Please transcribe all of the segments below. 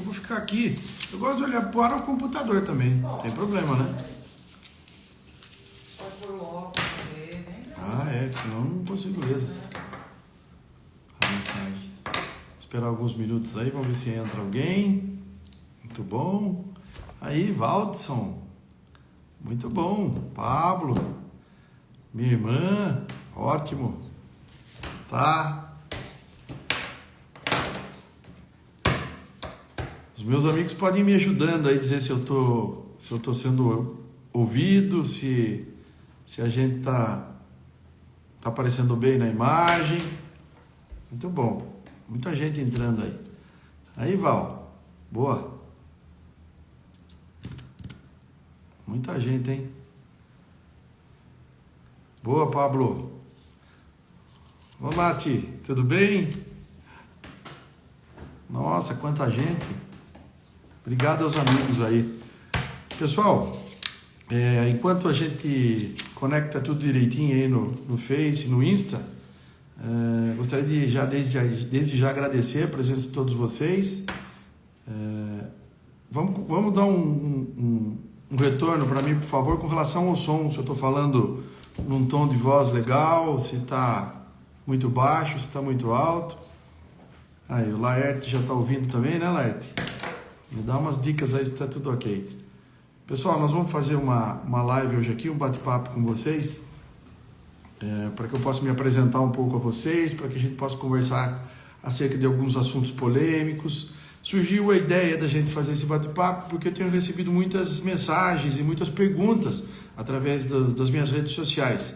eu vou ficar aqui. Eu gosto de olhar para o computador também. Não tem problema, né? Pode pôr o óculos, né? Senão eu não consigo ler as mensagens. Esperar alguns minutos aí, vamos ver se entra alguém. Muito bom. Aí, Valdson. Muito bom. Pablo. Minha irmã. Ótimo. Tá. Os meus amigos podem ir me ajudando aí, dizer se eu tô sendo ouvido, se a gente tá aparecendo bem na imagem. Muito bom. Muita gente entrando aí. Aí, Val. Boa. Muita gente, hein? Boa, Pablo. Olá, Ti. Tudo bem? Nossa, quanta gente. Obrigado aos amigos aí. Pessoal, enquanto a gente conecta tudo direitinho aí no Face, no Insta, gostaria de desde já agradecer a presença de todos vocês. Vamos dar um retorno para mim, por favor, com relação ao som. Se eu estou falando num tom de voz legal, se está muito baixo, se está muito alto. Aí, o Laerte já está ouvindo também, né, Laerte? Me dá umas dicas aí se está tudo ok. Pessoal, nós vamos fazer uma live hoje aqui, um bate-papo com vocês, para que eu possa me apresentar um pouco a vocês, para que a gente possa conversar acerca de alguns assuntos polêmicos. Surgiu a ideia da gente fazer esse bate-papo porque eu tenho recebido muitas mensagens e muitas perguntas através das minhas redes sociais.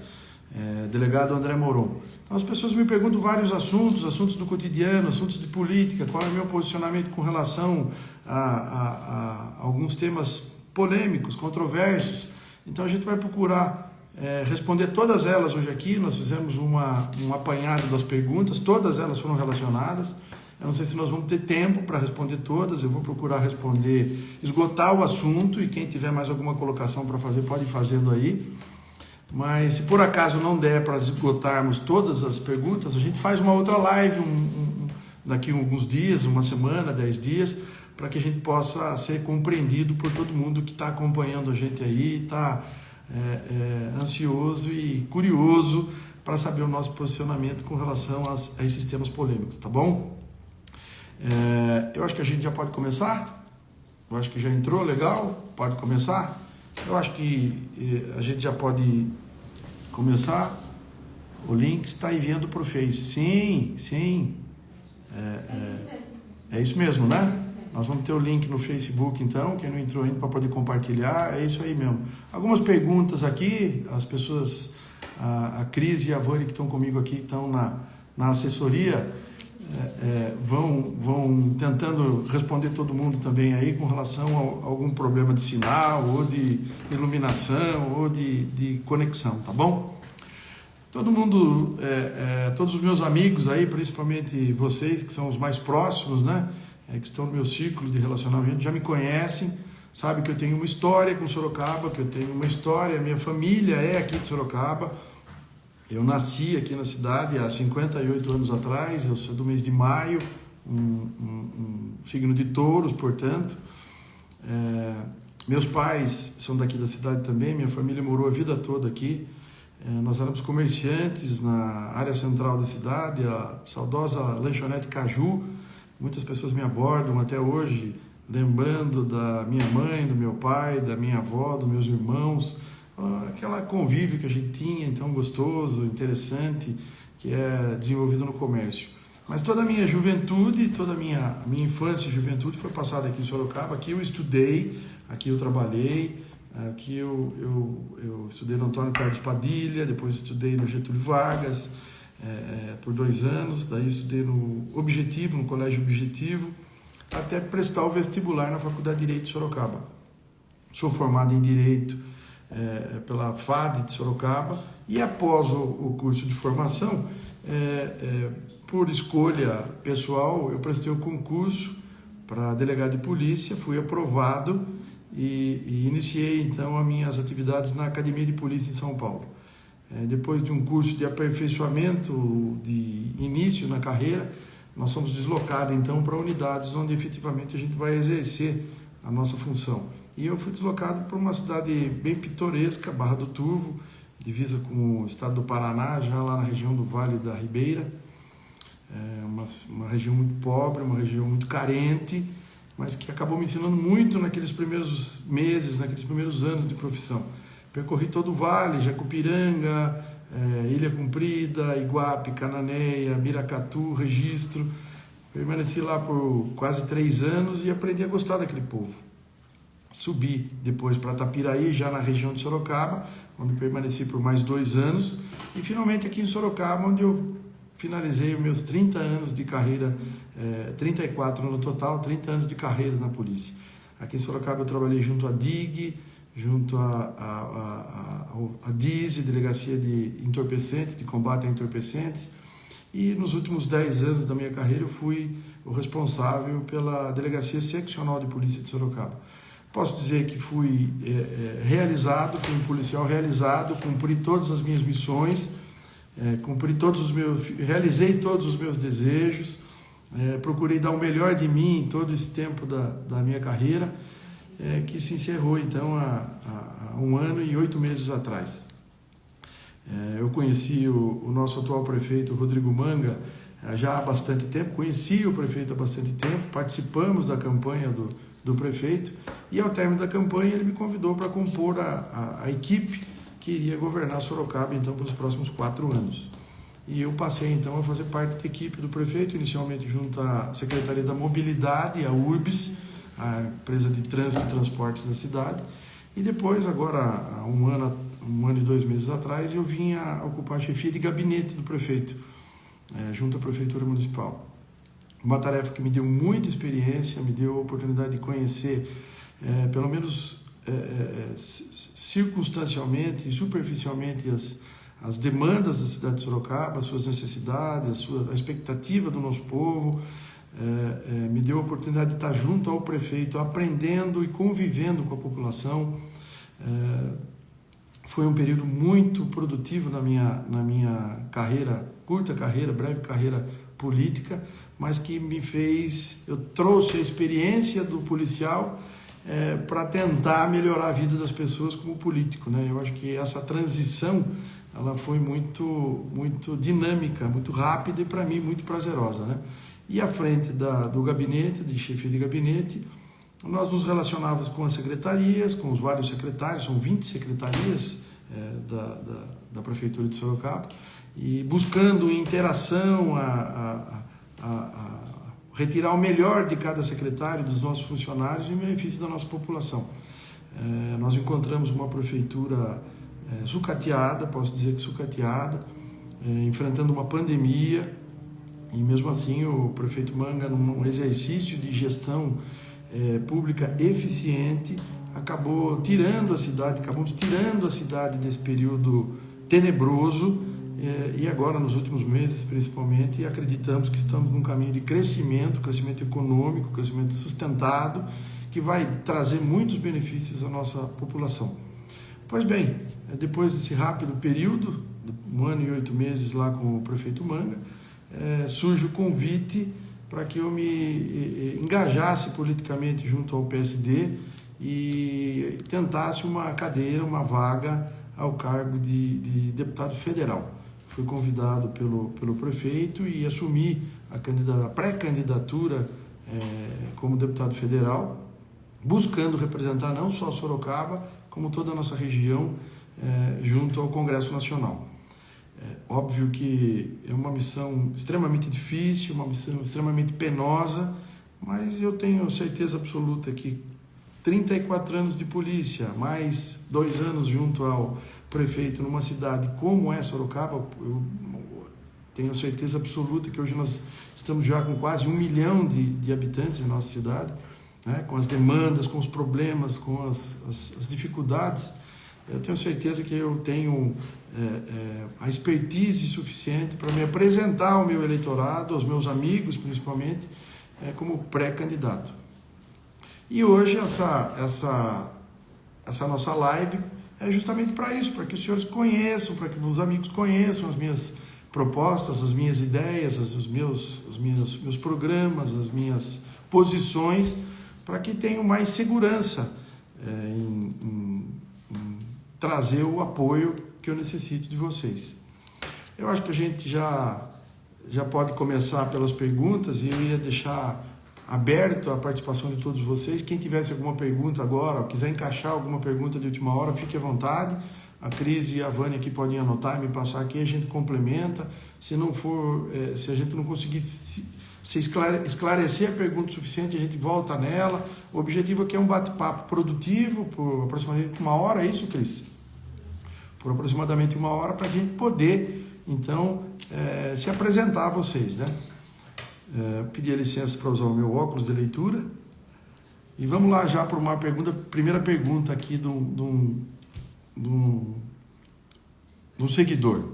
Delegado André Moron. Então as pessoas me perguntam vários assuntos do cotidiano, assuntos de política, qual é o meu posicionamento com relação a alguns temas polêmicos, controversos. Então a gente vai procurar responder todas elas hoje aqui. Nós fizemos um apanhado das perguntas, todas elas foram relacionadas. Eu não sei se nós vamos ter tempo para responder todas, eu vou procurar responder, esgotar o assunto, e quem tiver mais alguma colocação para fazer, pode ir fazendo aí. Mas se por acaso não der para esgotarmos todas as perguntas, a gente faz uma outra live daqui a alguns dias, uma semana, 10 dias, para que a gente possa ser compreendido por todo mundo que está acompanhando a gente aí, está ansioso e curioso para saber o nosso posicionamento com relação a esses temas polêmicos, tá bom? Eu acho que a gente já pode começar. Eu acho que já entrou, legal, pode começar. Eu acho que a gente já pode começar. O link está enviando para o Face. Sim. É isso mesmo, né? Nós vamos ter o link no Facebook, então, quem não entrou ainda para poder compartilhar, é isso aí mesmo. Algumas perguntas aqui, as pessoas, a Cris e a Vânia que estão comigo aqui, estão na assessoria, vão tentando responder todo mundo também aí com relação a algum problema de sinal, ou de iluminação, ou de conexão, tá bom? Todo mundo, todos os meus amigos aí, principalmente vocês que são os mais próximos, né? Que estão no meu círculo de relacionamento, já me conhecem, sabe que eu tenho uma história com Sorocaba, que eu tenho uma história, minha família é aqui de Sorocaba. Eu nasci aqui na cidade há 58 anos atrás, eu sou do mês de maio, um signo de touros, portanto. Meus pais são daqui da cidade também, minha família morou a vida toda aqui. Nós éramos comerciantes na área central da cidade, a saudosa lanchonete Caju. Muitas pessoas me abordam até hoje, lembrando da minha mãe, do meu pai, da minha avó, dos meus irmãos, aquela convívio que a gente tinha, então gostoso, interessante, que é desenvolvido no comércio. Mas toda a minha juventude, toda a minha infância e juventude foi passada aqui em Sorocaba. Aqui eu estudei, aqui eu trabalhei, aqui eu estudei no Antônio Carlos Padilha, depois estudei no Getúlio Vargas por 2 anos, daí estudei no Objetivo, no Colégio Objetivo, até prestar o vestibular na Faculdade de Direito de Sorocaba. Sou formado em Direito pela FAD de Sorocaba, e após o curso de formação, por escolha pessoal, eu prestei o concurso para delegado de polícia, fui aprovado e iniciei então as minhas atividades na Academia de Polícia em São Paulo. Depois de um curso de aperfeiçoamento, de início na carreira, nós somos deslocados então para unidades onde efetivamente a gente vai exercer a nossa função. E eu fui deslocado para uma cidade bem pitoresca, Barra do Turvo, divisa com o estado do Paraná, já lá na região do Vale da Ribeira. Uma região muito pobre, uma região muito carente, mas que acabou me ensinando muito naqueles primeiros meses, naqueles primeiros anos de profissão. Percorri todo o Vale, Jacupiranga, Ilha Comprida, Iguape, Cananéia, Miracatu, Registro. Permaneci lá por quase 3 anos e aprendi a gostar daquele povo. Subi depois para Tapiraí, já na região de Sorocaba, onde permaneci por mais 2 anos. E finalmente aqui em Sorocaba, onde eu finalizei os meus 30 anos de carreira, 34 no total, 30 anos de carreira na polícia. Aqui em Sorocaba eu trabalhei junto à DIG, junto à DISE, Delegacia de Entorpecentes, de Combate a Entorpecentes. E nos últimos 10 anos da minha carreira eu fui o responsável pela Delegacia Seccional de Polícia de Sorocaba. Posso dizer que fui realizado, fui um policial realizado, cumpri todas as minhas missões, realizei todos os meus desejos, procurei dar o melhor de mim em todo esse tempo da minha carreira, que se encerrou então há 1 ano e 8 meses atrás. Eu conheci o nosso atual prefeito, Rodrigo Manga, já há bastante tempo, conheci o prefeito há bastante tempo, participamos da campanha do prefeito, e ao término da campanha ele me convidou para compor a equipe que iria governar Sorocaba então pelos próximos 4 anos. E eu passei então a fazer parte da equipe do prefeito, inicialmente junto à Secretaria da Mobilidade, a URBS, a empresa de trânsito e transportes da cidade, e depois, agora há 1 ano e 2 meses atrás, eu vim a ocupar a chefia de gabinete do prefeito, junto à Prefeitura Municipal. Uma tarefa que me deu muita experiência, me deu a oportunidade de conhecer, pelo menos circunstancialmente e superficialmente, as demandas da cidade de Sorocaba, as suas necessidades, a expectativa do nosso povo. Me deu a oportunidade de estar junto ao prefeito, aprendendo e convivendo com a população. Foi um período muito produtivo na minha carreira, curta carreira, breve carreira política, mas que eu trouxe a experiência do policial para tentar melhorar a vida das pessoas como político, né? Eu acho que essa transição ela foi muito dinâmica, muito rápida e para mim muito prazerosa, né? E à frente do gabinete, de chefia de gabinete, nós nos relacionávamos com as secretarias, com os vários secretários, são 20 secretarias da Prefeitura de Sorocaba, e buscando interação, retirar o melhor de cada secretário, dos nossos funcionários, em benefício da nossa população. Nós encontramos uma prefeitura sucateada, posso dizer que sucateada, enfrentando uma pandemia, e mesmo assim o prefeito Manga, num exercício de gestão pública eficiente, acabamos tirando a cidade desse período tenebroso, e agora nos últimos meses principalmente acreditamos que estamos num caminho de crescimento econômico, crescimento sustentado, que vai trazer muitos benefícios à nossa população. Pois bem, depois desse rápido período, 1 ano e 8 meses lá com o prefeito Manga, surge o convite para que eu me engajasse politicamente junto ao PSD e tentasse uma cadeira, uma vaga ao cargo de deputado federal. Fui convidado pelo prefeito e assumi a pré-candidatura como deputado federal, buscando representar não só Sorocaba, como toda a nossa região junto ao Congresso Nacional. Óbvio que é uma missão extremamente difícil, uma missão extremamente penosa, mas eu tenho certeza absoluta que 34 anos de polícia, mais 2 anos junto ao prefeito numa cidade como é Sorocaba, eu tenho certeza absoluta que hoje nós estamos já com quase 1 milhão de habitantes em nossa cidade, né, com as demandas, com os problemas, com as dificuldades. Eu tenho certeza que eu tenho a expertise suficiente para me apresentar ao meu eleitorado, aos meus amigos principalmente, como pré-candidato. E hoje essa nossa live é justamente para isso, para que os senhores conheçam, para que os amigos conheçam as minhas propostas, as minhas ideias, os meus programas, as minhas posições, para que tenham mais segurança em trazer o apoio que eu necessito de vocês. Eu acho que a gente já pode começar pelas perguntas, e eu ia deixar aberto a participação de todos vocês. Quem tivesse alguma pergunta agora, ou quiser encaixar alguma pergunta de última hora, fique à vontade. A Cris e a Vânia aqui podem anotar e me passar aqui, a gente complementa. Se não for, se a gente não conseguir esclarecer a pergunta suficiente, a gente volta nela. O objetivo aqui é um bate-papo produtivo, por aproximadamente 1 hora, é isso, Cris? Por aproximadamente 1 hora, para a gente poder, então, se apresentar a vocês, né? Pedir licença para usar o meu óculos de leitura. E vamos lá já por uma pergunta, primeira pergunta aqui de um seguidor.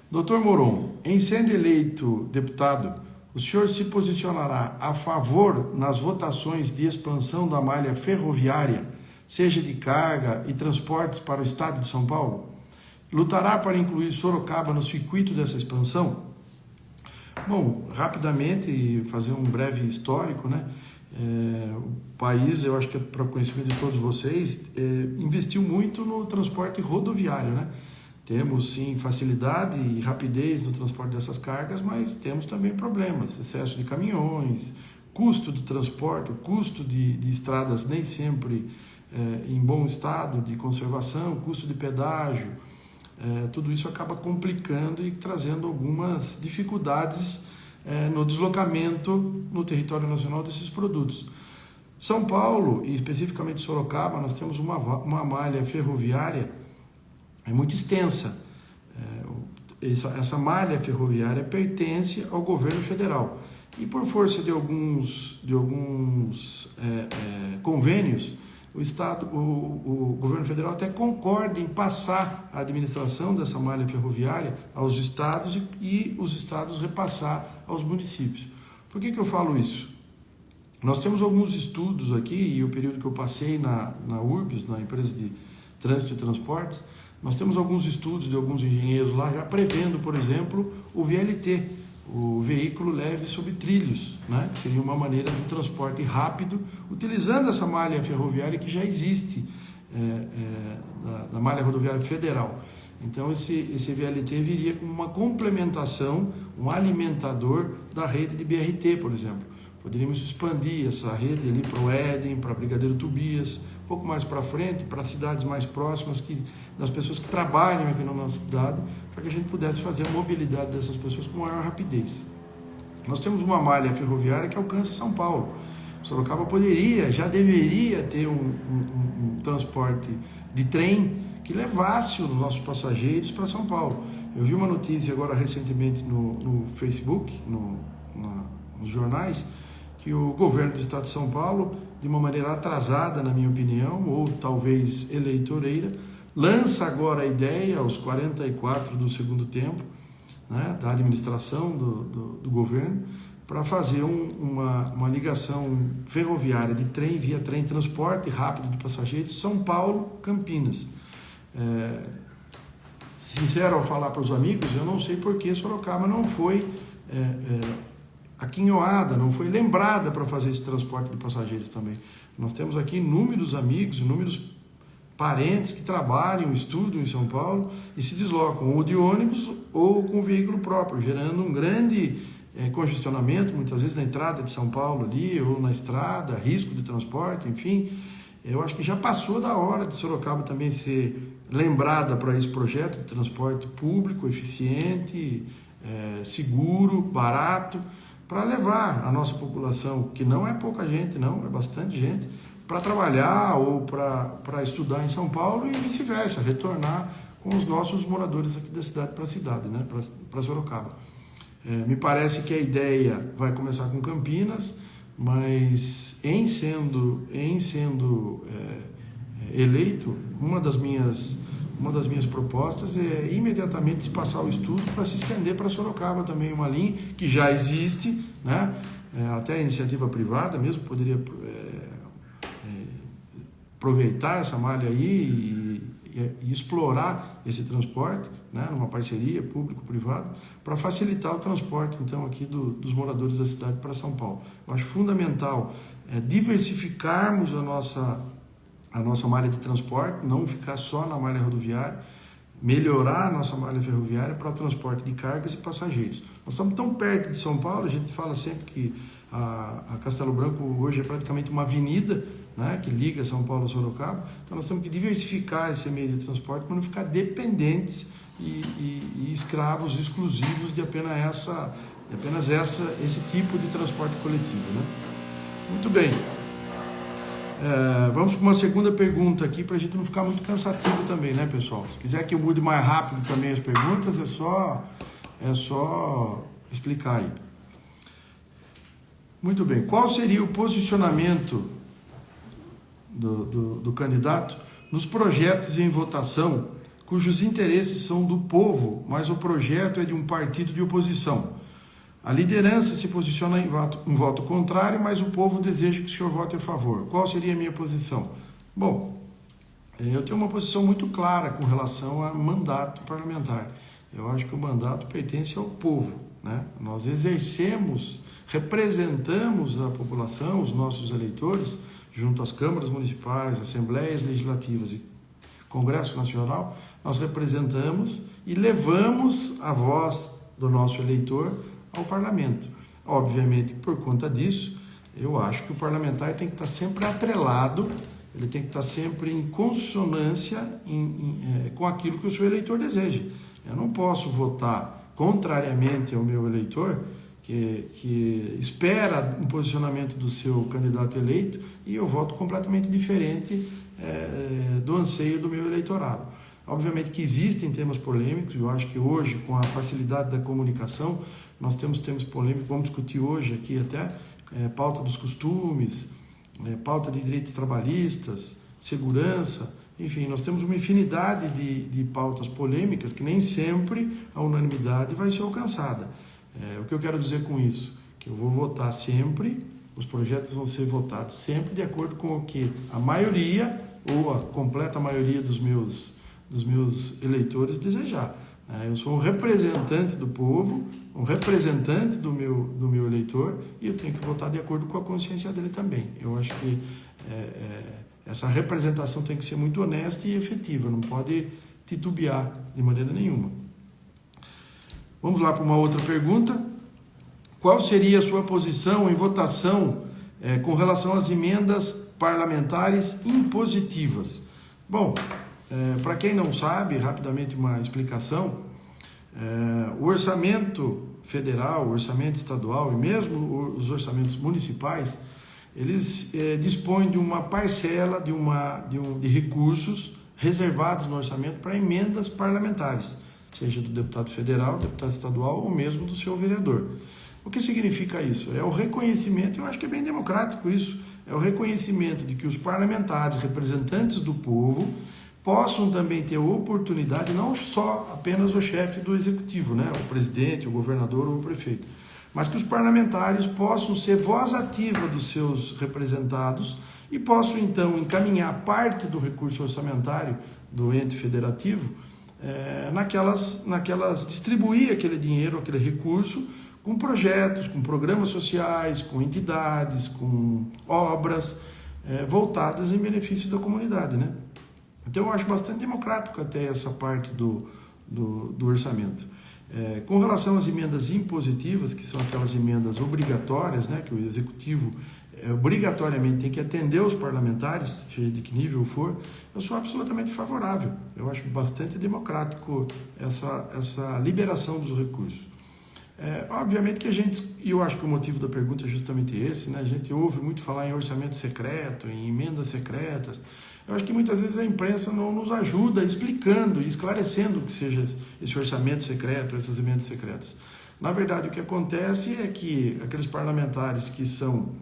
Dr. Moron, em sendo eleito deputado, o senhor se posicionará a favor nas votações de expansão da malha ferroviária, seja de carga e transportes para o estado de São Paulo? Lutará para incluir Sorocaba no circuito dessa expansão? Bom, rapidamente, fazer um breve histórico, né? O país, eu acho que é para conhecimento de todos vocês, investiu muito no transporte rodoviário, né? Temos sim facilidade e rapidez no transporte dessas cargas, mas temos também problemas, excesso de caminhões, custo do transporte, o custo de estradas nem sempre em bom estado de conservação, custo de pedágio, tudo isso acaba complicando e trazendo algumas dificuldades no deslocamento no território nacional desses produtos. São Paulo, e especificamente Sorocaba, nós temos uma malha ferroviária muito extensa. Essa malha ferroviária pertence ao governo federal. E por força de alguns convênios, o governo federal até concorda em passar a administração dessa malha ferroviária aos estados e os estados repassar aos municípios. Por que eu falo isso? Nós temos alguns estudos aqui, e o período que eu passei na URBS, na empresa de trânsito e transportes, nós temos alguns estudos de alguns engenheiros lá já prevendo, por exemplo, o VLT, o veículo leve sobre trilhos, né? Que seria uma maneira de transporte rápido, utilizando essa malha ferroviária que já existe, da malha rodoviária federal. Então, esse VLT viria como uma complementação, um alimentador da rede de BRT, por exemplo. Poderíamos expandir essa rede ali para o Éden, para Brigadeiro Tobias, um pouco mais para frente, para cidades mais próximas das pessoas que trabalham aqui na nossa cidade, para que a gente pudesse fazer a mobilidade dessas pessoas com maior rapidez. Nós temos uma malha ferroviária que alcança São Paulo. Sorocaba já deveria ter um transporte de trem que levasse os nossos passageiros para São Paulo. Eu vi uma notícia agora recentemente no Facebook, nos jornais, que o governo do estado de São Paulo, de uma maneira atrasada, na minha opinião, ou talvez eleitoreira, lança agora a ideia, aos 44 do segundo tempo, né, da administração do governo, para fazer uma ligação ferroviária de trem, via trem, transporte rápido de passageiros, São Paulo, Campinas. Sincero ao falar para os amigos, eu não sei por que Sorocaba não foi aquinhoada, não foi lembrada para fazer esse transporte de passageiros também. Nós temos aqui inúmeros amigos, inúmeros parentes que trabalham, estudam em São Paulo e se deslocam ou de ônibus ou com veículo próprio, gerando um grande congestionamento, muitas vezes na entrada de São Paulo ali, ou na estrada, risco de transporte, enfim. Eu acho que já passou da hora de Sorocaba também ser lembrada para esse projeto de transporte público, eficiente, seguro, barato, para levar a nossa população, que não é pouca gente, não, é bastante gente, para trabalhar ou para estudar em São Paulo e vice-versa, retornar com os nossos moradores aqui da cidade para a cidade, né, para Sorocaba. Me parece que a ideia vai começar com Campinas, mas em sendo eleito, uma das minhas propostas é imediatamente se passar o estudo para se estender para Sorocaba também, uma linha que já existe, né? Até a iniciativa privada mesmo poderia aproveitar essa malha aí e explorar esse transporte, né, numa parceria público-privada, para facilitar o transporte, então, aqui dos moradores da cidade para São Paulo. Eu acho fundamental diversificarmos a nossa malha de transporte, não ficar só na malha rodoviária, melhorar a nossa malha ferroviária para o transporte de cargas e passageiros. Nós estamos tão perto de São Paulo, a gente fala sempre que a Castelo Branco hoje é praticamente uma avenida, né, que liga São Paulo a Sorocaba, então nós temos que diversificar esse meio de transporte para não ficar dependentes e escravos exclusivos de apenas esse tipo de transporte coletivo, né? Muito bem. Vamos para uma segunda pergunta aqui, para a gente não ficar muito cansativo também, né, pessoal? Se quiser que eu mude mais rápido também as perguntas, é só explicar aí. Muito bem. Qual seria o posicionamento do candidato nos projetos em votação cujos interesses são do povo, mas o projeto é de um partido de oposição? A liderança se posiciona em voto contrário, mas o povo deseja que o senhor vote a favor. Qual seria a minha posição? Bom, eu tenho uma posição muito clara com relação a mandato parlamentar. Eu acho que o mandato pertence ao povo, né? Nós representamos a população, os nossos eleitores, junto às câmaras municipais, assembleias legislativas e Congresso Nacional, nós representamos e levamos a voz do nosso eleitor ao parlamento. Obviamente, por conta disso, eu acho que o parlamentar tem que estar sempre atrelado, ele tem que estar sempre em consonância com aquilo que o seu eleitor deseja. Eu não posso votar contrariamente ao meu eleitor, que espera um posicionamento do seu candidato eleito, e eu voto completamente diferente do anseio do meu eleitorado. Obviamente que existem temas polêmicos, eu acho que hoje, com a facilidade da comunicação, nós temos temas polêmicos, vamos discutir hoje aqui até pauta dos costumes, pauta de direitos trabalhistas, segurança, enfim, nós temos uma infinidade de pautas polêmicas que nem sempre a unanimidade vai ser alcançada. O que eu quero dizer com isso? Que eu vou votar sempre, os projetos vão ser votados sempre de acordo com o que a maioria ou a completa maioria dos meus eleitores desejar. Eu sou um representante do povo, um representante do meu eleitor, e eu tenho que votar de acordo com a consciência dele também. Eu acho que essa representação tem que ser muito honesta e efetiva, não pode titubear de maneira nenhuma. Vamos lá para uma outra pergunta. Qual seria a sua posição em votação com relação às emendas parlamentares impositivas? Bom, para quem não sabe, rapidamente uma explicação, o orçamento federal, o orçamento estadual e mesmo os orçamentos municipais, eles dispõem de uma parcela de recursos reservados no orçamento para emendas parlamentares, seja do deputado federal, deputado estadual ou mesmo do seu vereador. O que significa isso? É o reconhecimento, eu acho que é bem democrático isso, é o reconhecimento de que os parlamentares, representantes do povo, possam também ter oportunidade, não só apenas o chefe do executivo, né, o presidente, o governador ou o prefeito, mas que os parlamentares possam ser voz ativa dos seus representados e possam então encaminhar parte do recurso orçamentário do ente federativo distribuir aquele dinheiro, aquele recurso com projetos, com programas sociais, com entidades, com obras voltadas em benefício da comunidade, né? Então eu acho bastante democrático até essa parte do orçamento. Com relação às emendas impositivas, que são aquelas emendas obrigatórias, né, que o executivo obrigatoriamente tem que atender os parlamentares, seja de que nível for, eu sou absolutamente favorável. Eu acho bastante democrático essa liberação dos recursos. Obviamente que eu acho que o motivo da pergunta é justamente esse, né? A gente ouve muito falar em orçamento secreto, em emendas secretas. Eu acho que muitas vezes a imprensa não nos ajuda explicando e esclarecendo o que seja esse orçamento secreto, essas emendas secretas. Na verdade, o que acontece é que aqueles parlamentares que são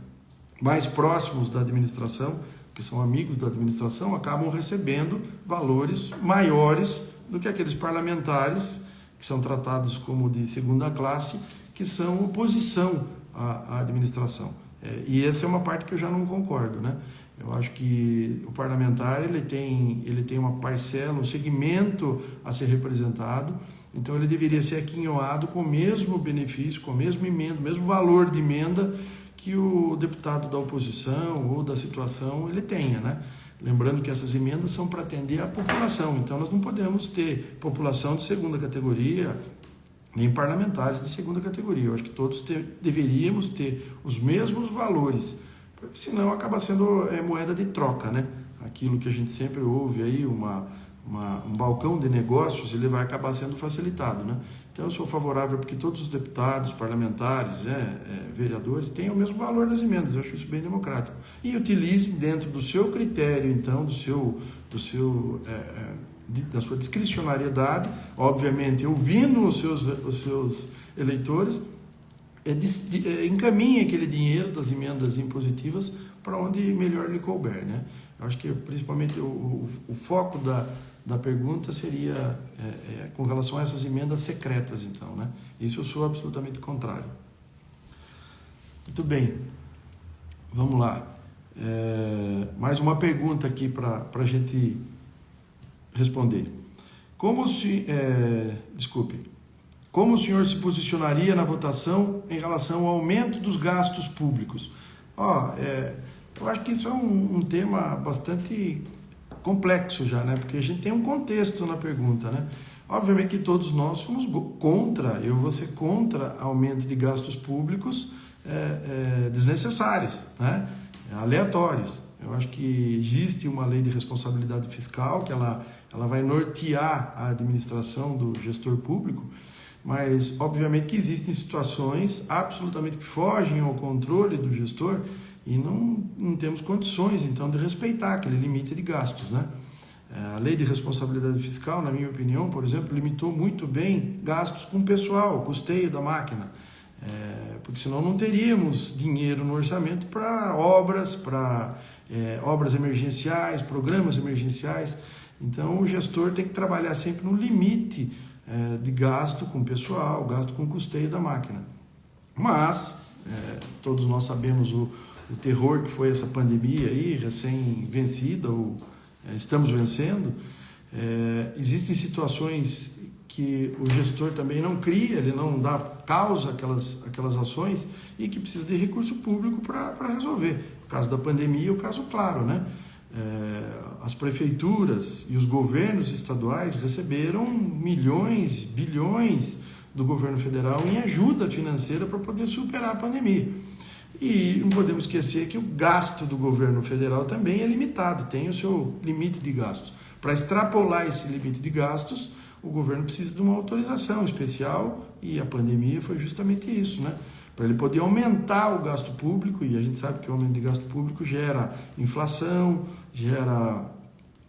mais próximos da administração, que são amigos da administração, acabam recebendo valores maiores do que aqueles parlamentares que são tratados como de segunda classe, que são oposição à administração. E essa é uma parte que eu já não concordo, né? Eu acho que o parlamentar ele tem uma parcela, um segmento a ser representado, então ele deveria ser aquinhoado com o mesmo benefício, com a mesma emenda, o mesmo valor de emenda que o deputado da oposição ou da situação ele tenha, né? Lembrando que essas emendas são para atender a população, então nós não podemos ter população de segunda categoria, nem parlamentares de segunda categoria. Eu acho que todos deveríamos ter os mesmos valores, porque senão acaba sendo moeda de troca, né? Aquilo que a gente sempre ouve aí, um balcão de negócios, ele vai acabar sendo facilitado, né? Então eu sou favorável porque todos os deputados, parlamentares, vereadores tenham o mesmo valor das emendas. Eu acho isso bem democrático. E utilizem dentro do seu critério, então, da sua discricionariedade, obviamente ouvindo os seus eleitores, encaminhe aquele dinheiro das emendas impositivas para onde melhor lhe couber, né? Eu acho que principalmente o foco da pergunta seria com relação a essas emendas secretas, então, né? Isso eu sou absolutamente contrário. Muito bem, vamos lá. Mais uma pergunta aqui para a gente responder. Como o senhor se posicionaria na votação em relação ao aumento dos gastos públicos? Eu acho que isso é um tema bastante complexo já, né? Porque a gente tem um contexto na pergunta, né? Obviamente que todos nós somos contra, eu vou ser contra aumento de gastos públicos desnecessários, né? Aleatórios. Eu acho que existe uma lei de responsabilidade fiscal que ela vai nortear a administração do gestor público, mas obviamente que existem situações absolutamente que fogem ao controle do gestor e não temos condições, então, de respeitar aquele limite de gastos, né? A lei de responsabilidade fiscal, na minha opinião, por exemplo, limitou muito bem gastos com pessoal, custeio da máquina, porque senão não teríamos dinheiro no orçamento para obras emergenciais, programas emergenciais. Então, o gestor tem que trabalhar sempre no limite de gasto com pessoal, gasto com custeio da máquina. Mas, todos nós sabemos o terror que foi essa pandemia aí, recém-vencida, ou estamos vencendo. Existem situações que o gestor também não cria, ele não dá causa àquelas ações e que precisa de recurso público para resolver. O caso da pandemia é o caso claro, né? As prefeituras e os governos estaduais receberam milhões, bilhões do governo federal em ajuda financeira para poder superar a pandemia. E não podemos esquecer que o gasto do governo federal também é limitado, tem o seu limite de gastos. Para extrapolar esse limite de gastos, o governo precisa de uma autorização especial e a pandemia foi justamente isso, né? Para ele poder aumentar o gasto público, e a gente sabe que o aumento de gasto público gera inflação, gera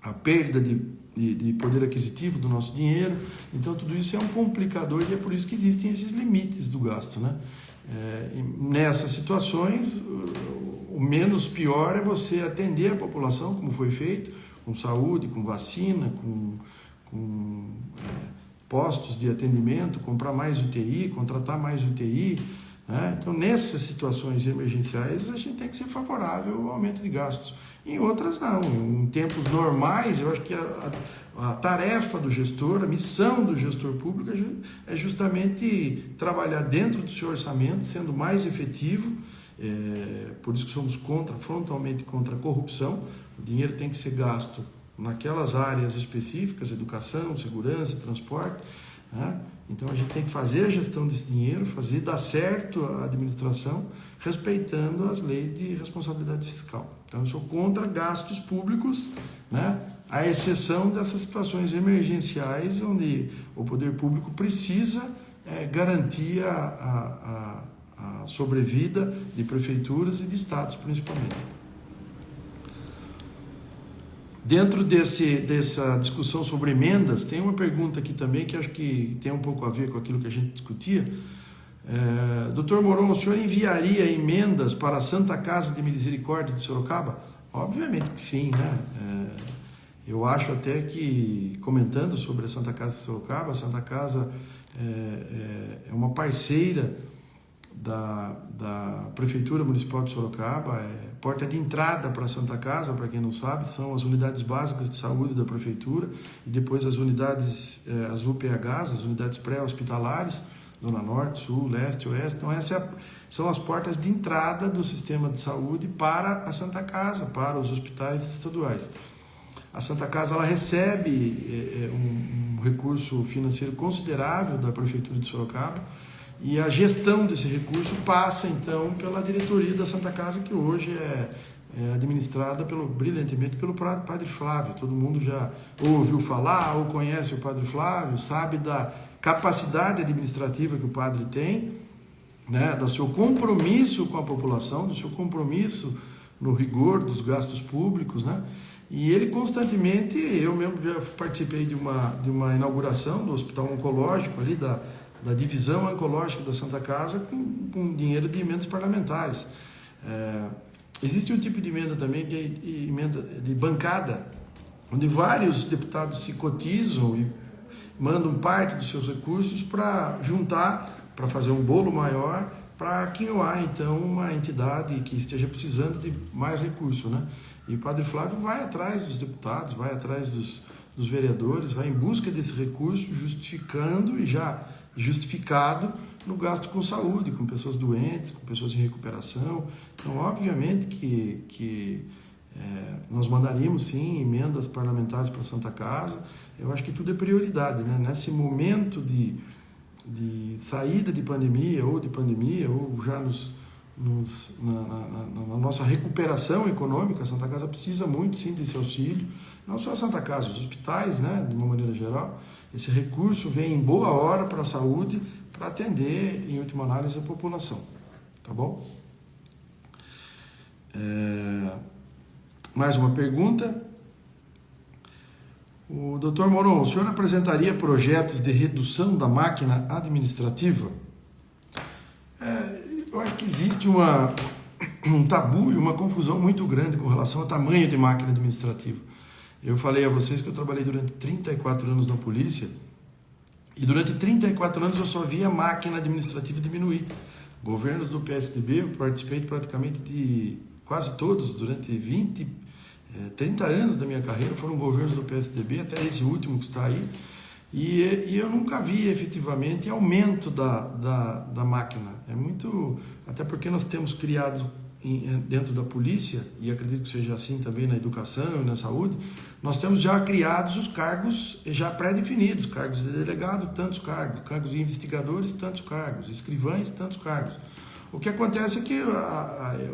a perda de poder aquisitivo do nosso dinheiro, então tudo isso é um complicador e é por isso que existem esses limites do gasto, né? Nessas situações, o menos pior é você atender a população, como foi feito, com saúde, com vacina, com postos de atendimento, comprar mais UTI, contratar mais UTI, né? Então, nessas situações emergenciais, a gente tem que ser favorável ao aumento de gastos. Em outras, não. Em tempos normais, eu acho que a tarefa do gestor, a missão do gestor público é justamente trabalhar dentro do seu orçamento, sendo mais efetivo. Por isso que somos frontalmente contra a corrupção. O dinheiro tem que ser gasto naquelas áreas específicas, educação, segurança, transporte, né? Então a gente tem que fazer a gestão desse dinheiro, fazer dar certo a administração, respeitando as leis de responsabilidade fiscal. Então eu sou contra gastos públicos, né? À exceção dessas situações emergenciais, onde o poder público precisa garantir a sobrevida de prefeituras e de estados, principalmente. Dentro dessa discussão sobre emendas, tem uma pergunta aqui também que acho que tem um pouco a ver com aquilo que a gente discutia. Dr. Moron, o senhor enviaria emendas para a Santa Casa de Misericórdia de Sorocaba? Obviamente que sim, né? Eu acho até que, comentando sobre a Santa Casa de Sorocaba, a Santa Casa é uma parceira da Prefeitura Municipal de Sorocaba. Porta de entrada para a Santa Casa, para quem não sabe, são as unidades básicas de saúde da Prefeitura e depois as unidades, as UPHs, as unidades pré-hospitalares, Zona Norte, Sul, Leste, Oeste. Então essas são as portas de entrada do sistema de saúde para a Santa Casa, para os hospitais estaduais. A Santa Casa ela recebe um recurso financeiro considerável da Prefeitura de Sorocaba e a gestão desse recurso passa, então, pela diretoria da Santa Casa, que hoje é administrada brilhantemente pelo Padre Flávio. Todo mundo já ouviu falar ou conhece o Padre Flávio, sabe da capacidade administrativa que o padre tem, né, do seu compromisso com a população, do seu compromisso no rigor dos gastos públicos, né? E ele constantemente, eu mesmo já participei de uma inauguração do Hospital Oncológico ali, da divisão oncológica da Santa Casa, com dinheiro de emendas parlamentares. Existe um tipo de emenda também, que é emenda de bancada, onde vários deputados se cotizam e mandam parte dos seus recursos para juntar, para fazer um bolo maior, para quinhoar, então, uma entidade que esteja precisando de mais recursos, né? E o Padre Flávio vai atrás dos deputados, vai atrás dos vereadores, vai em busca desse recurso, justificando e já justificado no gasto com saúde, com pessoas doentes, com pessoas em recuperação. Então, obviamente que nós mandaríamos, sim, emendas parlamentares para a Santa Casa. Eu acho que tudo é prioridade, né? Nesse momento de saída de pandemia, ou já na nossa recuperação econômica, a Santa Casa precisa muito, sim, desse auxílio. Não só a Santa Casa, os hospitais, né, de uma maneira geral. Esse recurso vem em boa hora para a saúde, para atender, em última análise, a população. Tá bom? Mais uma pergunta. O Dr. Moron, o senhor apresentaria projetos de redução da máquina administrativa? Eu acho que existe um tabu e uma confusão muito grande com relação ao tamanho de máquina administrativa. Eu falei a vocês que eu trabalhei durante 34 anos na polícia e durante 34 anos eu só vi a máquina administrativa diminuir. Governos do PSDB, eu participei praticamente de quase todos, durante 30 anos da minha carreira, foram governos do PSDB, até esse último que está aí, e eu nunca vi efetivamente aumento da máquina. É muito, até porque nós temos criado dentro da polícia, e acredito que seja assim também na educação e na saúde, nós temos já criados os cargos já pré-definidos, cargos de delegado, tantos cargos, cargos de investigadores, tantos cargos, escrivães, tantos cargos. O que acontece é que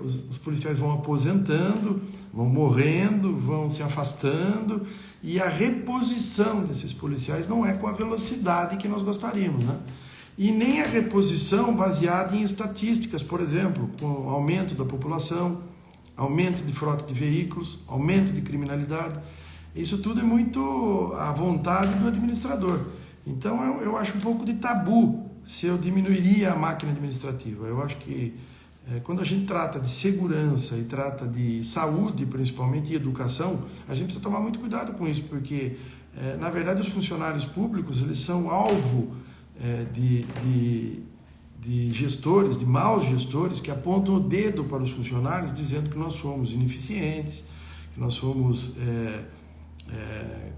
os policiais vão aposentando, vão morrendo, vão se afastando, e a reposição desses policiais não é com a velocidade que nós gostaríamos, né? E nem a reposição baseada em estatísticas, por exemplo, com aumento da população, aumento de frota de veículos, aumento de criminalidade. Isso tudo é muito à vontade do administrador. Então eu acho um pouco de tabu se eu diminuiria a máquina administrativa. Eu acho que quando a gente trata de segurança e trata de saúde, principalmente, e educação, a gente precisa tomar muito cuidado com isso, porque, na verdade, os funcionários públicos eles são alvo de gestores, de maus gestores, que apontam o dedo para os funcionários, dizendo que nós somos ineficientes, que nós somos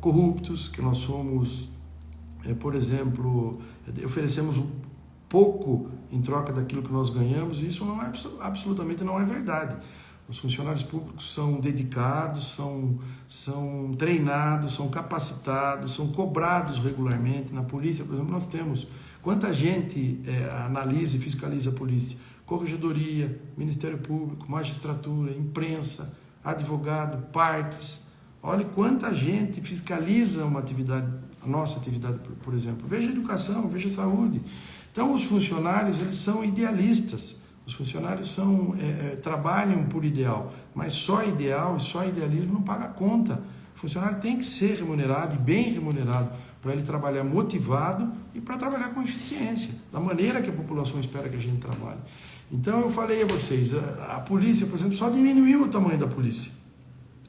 corruptos, que nós somos, por exemplo, oferecemos um pouco em troca daquilo que nós ganhamos, e isso absolutamente não é verdade. Os funcionários públicos são dedicados, são treinados, são capacitados, são cobrados regularmente. Na polícia, por exemplo, nós temos quanta gente analisa e fiscaliza a polícia: corregedoria, Ministério Público, magistratura, imprensa, advogado, partes. Olha quanta gente fiscaliza uma atividade, a nossa atividade, por exemplo. Veja a educação, veja a saúde. Então, os funcionários, eles são idealistas. Os funcionários trabalham por ideal, mas só ideal e só idealismo não paga conta. O funcionário tem que ser remunerado, e bem remunerado, para ele trabalhar motivado e para trabalhar com eficiência, da maneira que a população espera que a gente trabalhe. Então, eu falei a vocês, a polícia, por exemplo, só diminuiu o tamanho da polícia.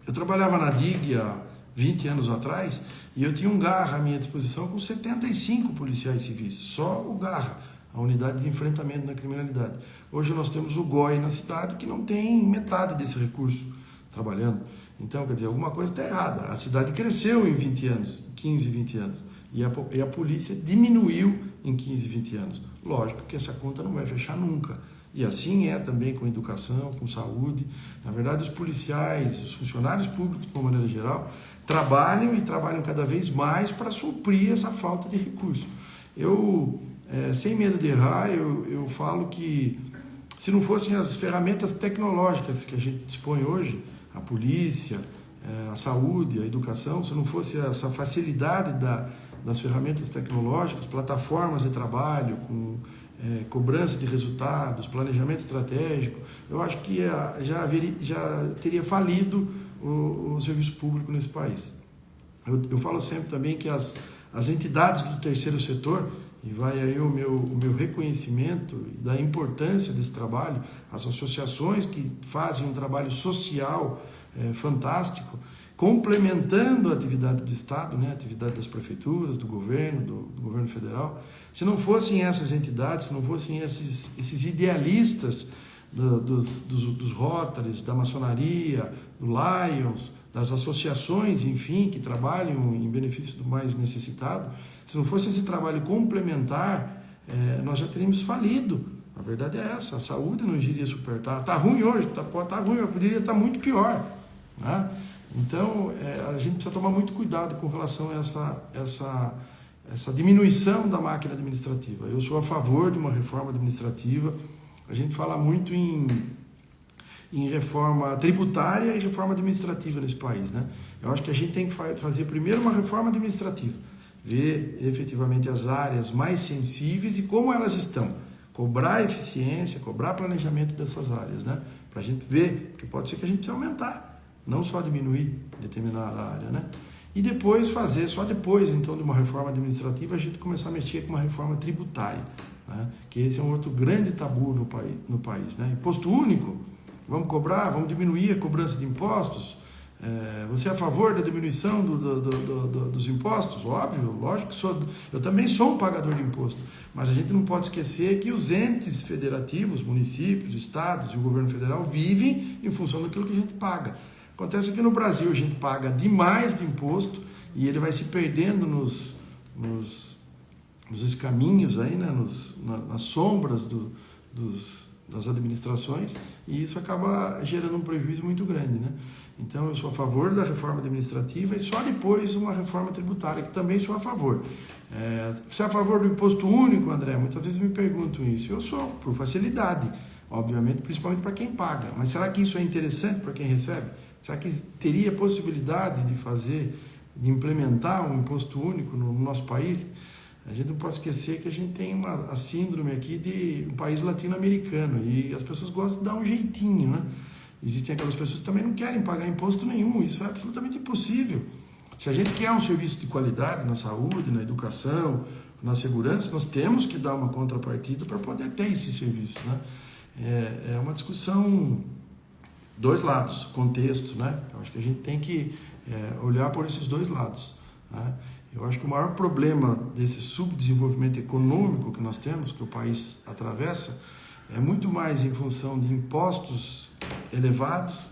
Eu trabalhava na DIG há 20 anos atrás, e eu tinha um Garra à minha disposição com 75 policiais civis, só o Garra. a unidade de enfrentamento da criminalidade. Hoje nós temos o GOI na cidade que não tem metade desse recurso trabalhando. Então, quer dizer, alguma coisa está errada. A cidade cresceu em 20 anos, 15, 20 anos, e a polícia diminuiu em 15, 20 anos. Lógico que essa conta não vai fechar nunca. E assim é também com educação, com saúde. Na verdade, os policiais, os funcionários públicos, de uma maneira geral, trabalham cada vez mais para suprir essa falta de recurso. Eu, sem medo de errar, eu falo que se não fossem as ferramentas tecnológicas que a gente dispõe hoje, a polícia, a saúde, a educação, se não fosse essa facilidade das ferramentas tecnológicas, plataformas de trabalho, com cobrança de resultados, planejamento estratégico, eu acho que já teria falido o serviço público nesse país. Eu falo sempre também que as entidades do terceiro setor, e vai aí o meu reconhecimento da importância desse trabalho, as associações que fazem um trabalho social fantástico, complementando a atividade do Estado, né, a atividade das prefeituras, do governo federal. Se não fossem essas entidades, se não fossem esses idealistas dos Rotaries, da maçonaria, do Lions, das associações, enfim, que trabalham em benefício do mais necessitado, se não fosse esse trabalho complementar, nós já teríamos falido. A verdade é essa, a saúde não iria superar. Está ruim hoje, tá ruim, mas poderia estar muito pior, né? Então, a gente precisa tomar muito cuidado com relação a essa diminuição da máquina administrativa. Eu sou a favor de uma reforma administrativa. A gente fala muito em reforma tributária e reforma administrativa nesse país, né? Eu acho que a gente tem que fazer primeiro uma reforma administrativa, ver efetivamente as áreas mais sensíveis e como elas estão, cobrar eficiência, cobrar planejamento dessas áreas, né? Para a gente ver, porque pode ser que a gente precise aumentar, não só diminuir determinada área, né? E depois só depois então de uma reforma administrativa, a gente começar a mexer com uma reforma tributária, né? Que esse é um outro grande tabu no país, né? Imposto único, vamos cobrar, vamos diminuir a cobrança de impostos. Você é a favor da diminuição dos impostos? Óbvio, lógico que sou. Eu também sou um pagador de imposto, mas a gente não pode esquecer que os entes federativos, municípios, estados e o governo federal vivem em função daquilo que a gente paga. Acontece que no Brasil a gente paga demais de imposto e ele vai se perdendo nos escaminhos, aí, né? nas sombras das administrações, e isso acaba gerando um prejuízo muito grande, né? Então eu sou a favor da reforma administrativa e só depois uma reforma tributária, que também sou a favor. Você é a favor do imposto único, André? Muitas vezes me perguntam isso. Eu sou, por facilidade, obviamente, principalmente para quem paga. Mas será que isso é interessante para quem recebe? Será que teria possibilidade de implementar um imposto único no nosso país? A gente não pode esquecer que a gente tem a síndrome aqui de um país latino-americano e as pessoas gostam de dar um jeitinho, né? Existem aquelas pessoas que também não querem pagar imposto nenhum, isso é absolutamente impossível. Se a gente quer um serviço de qualidade na saúde, na educação, na segurança, nós temos que dar uma contrapartida para poder ter esse serviço, né? É uma discussão, dois lados, contexto, né? Eu acho que a gente tem que olhar por esses dois lados, né? Eu acho que o maior problema desse subdesenvolvimento econômico que nós temos, que o país atravessa, é muito mais em função de impostos elevados.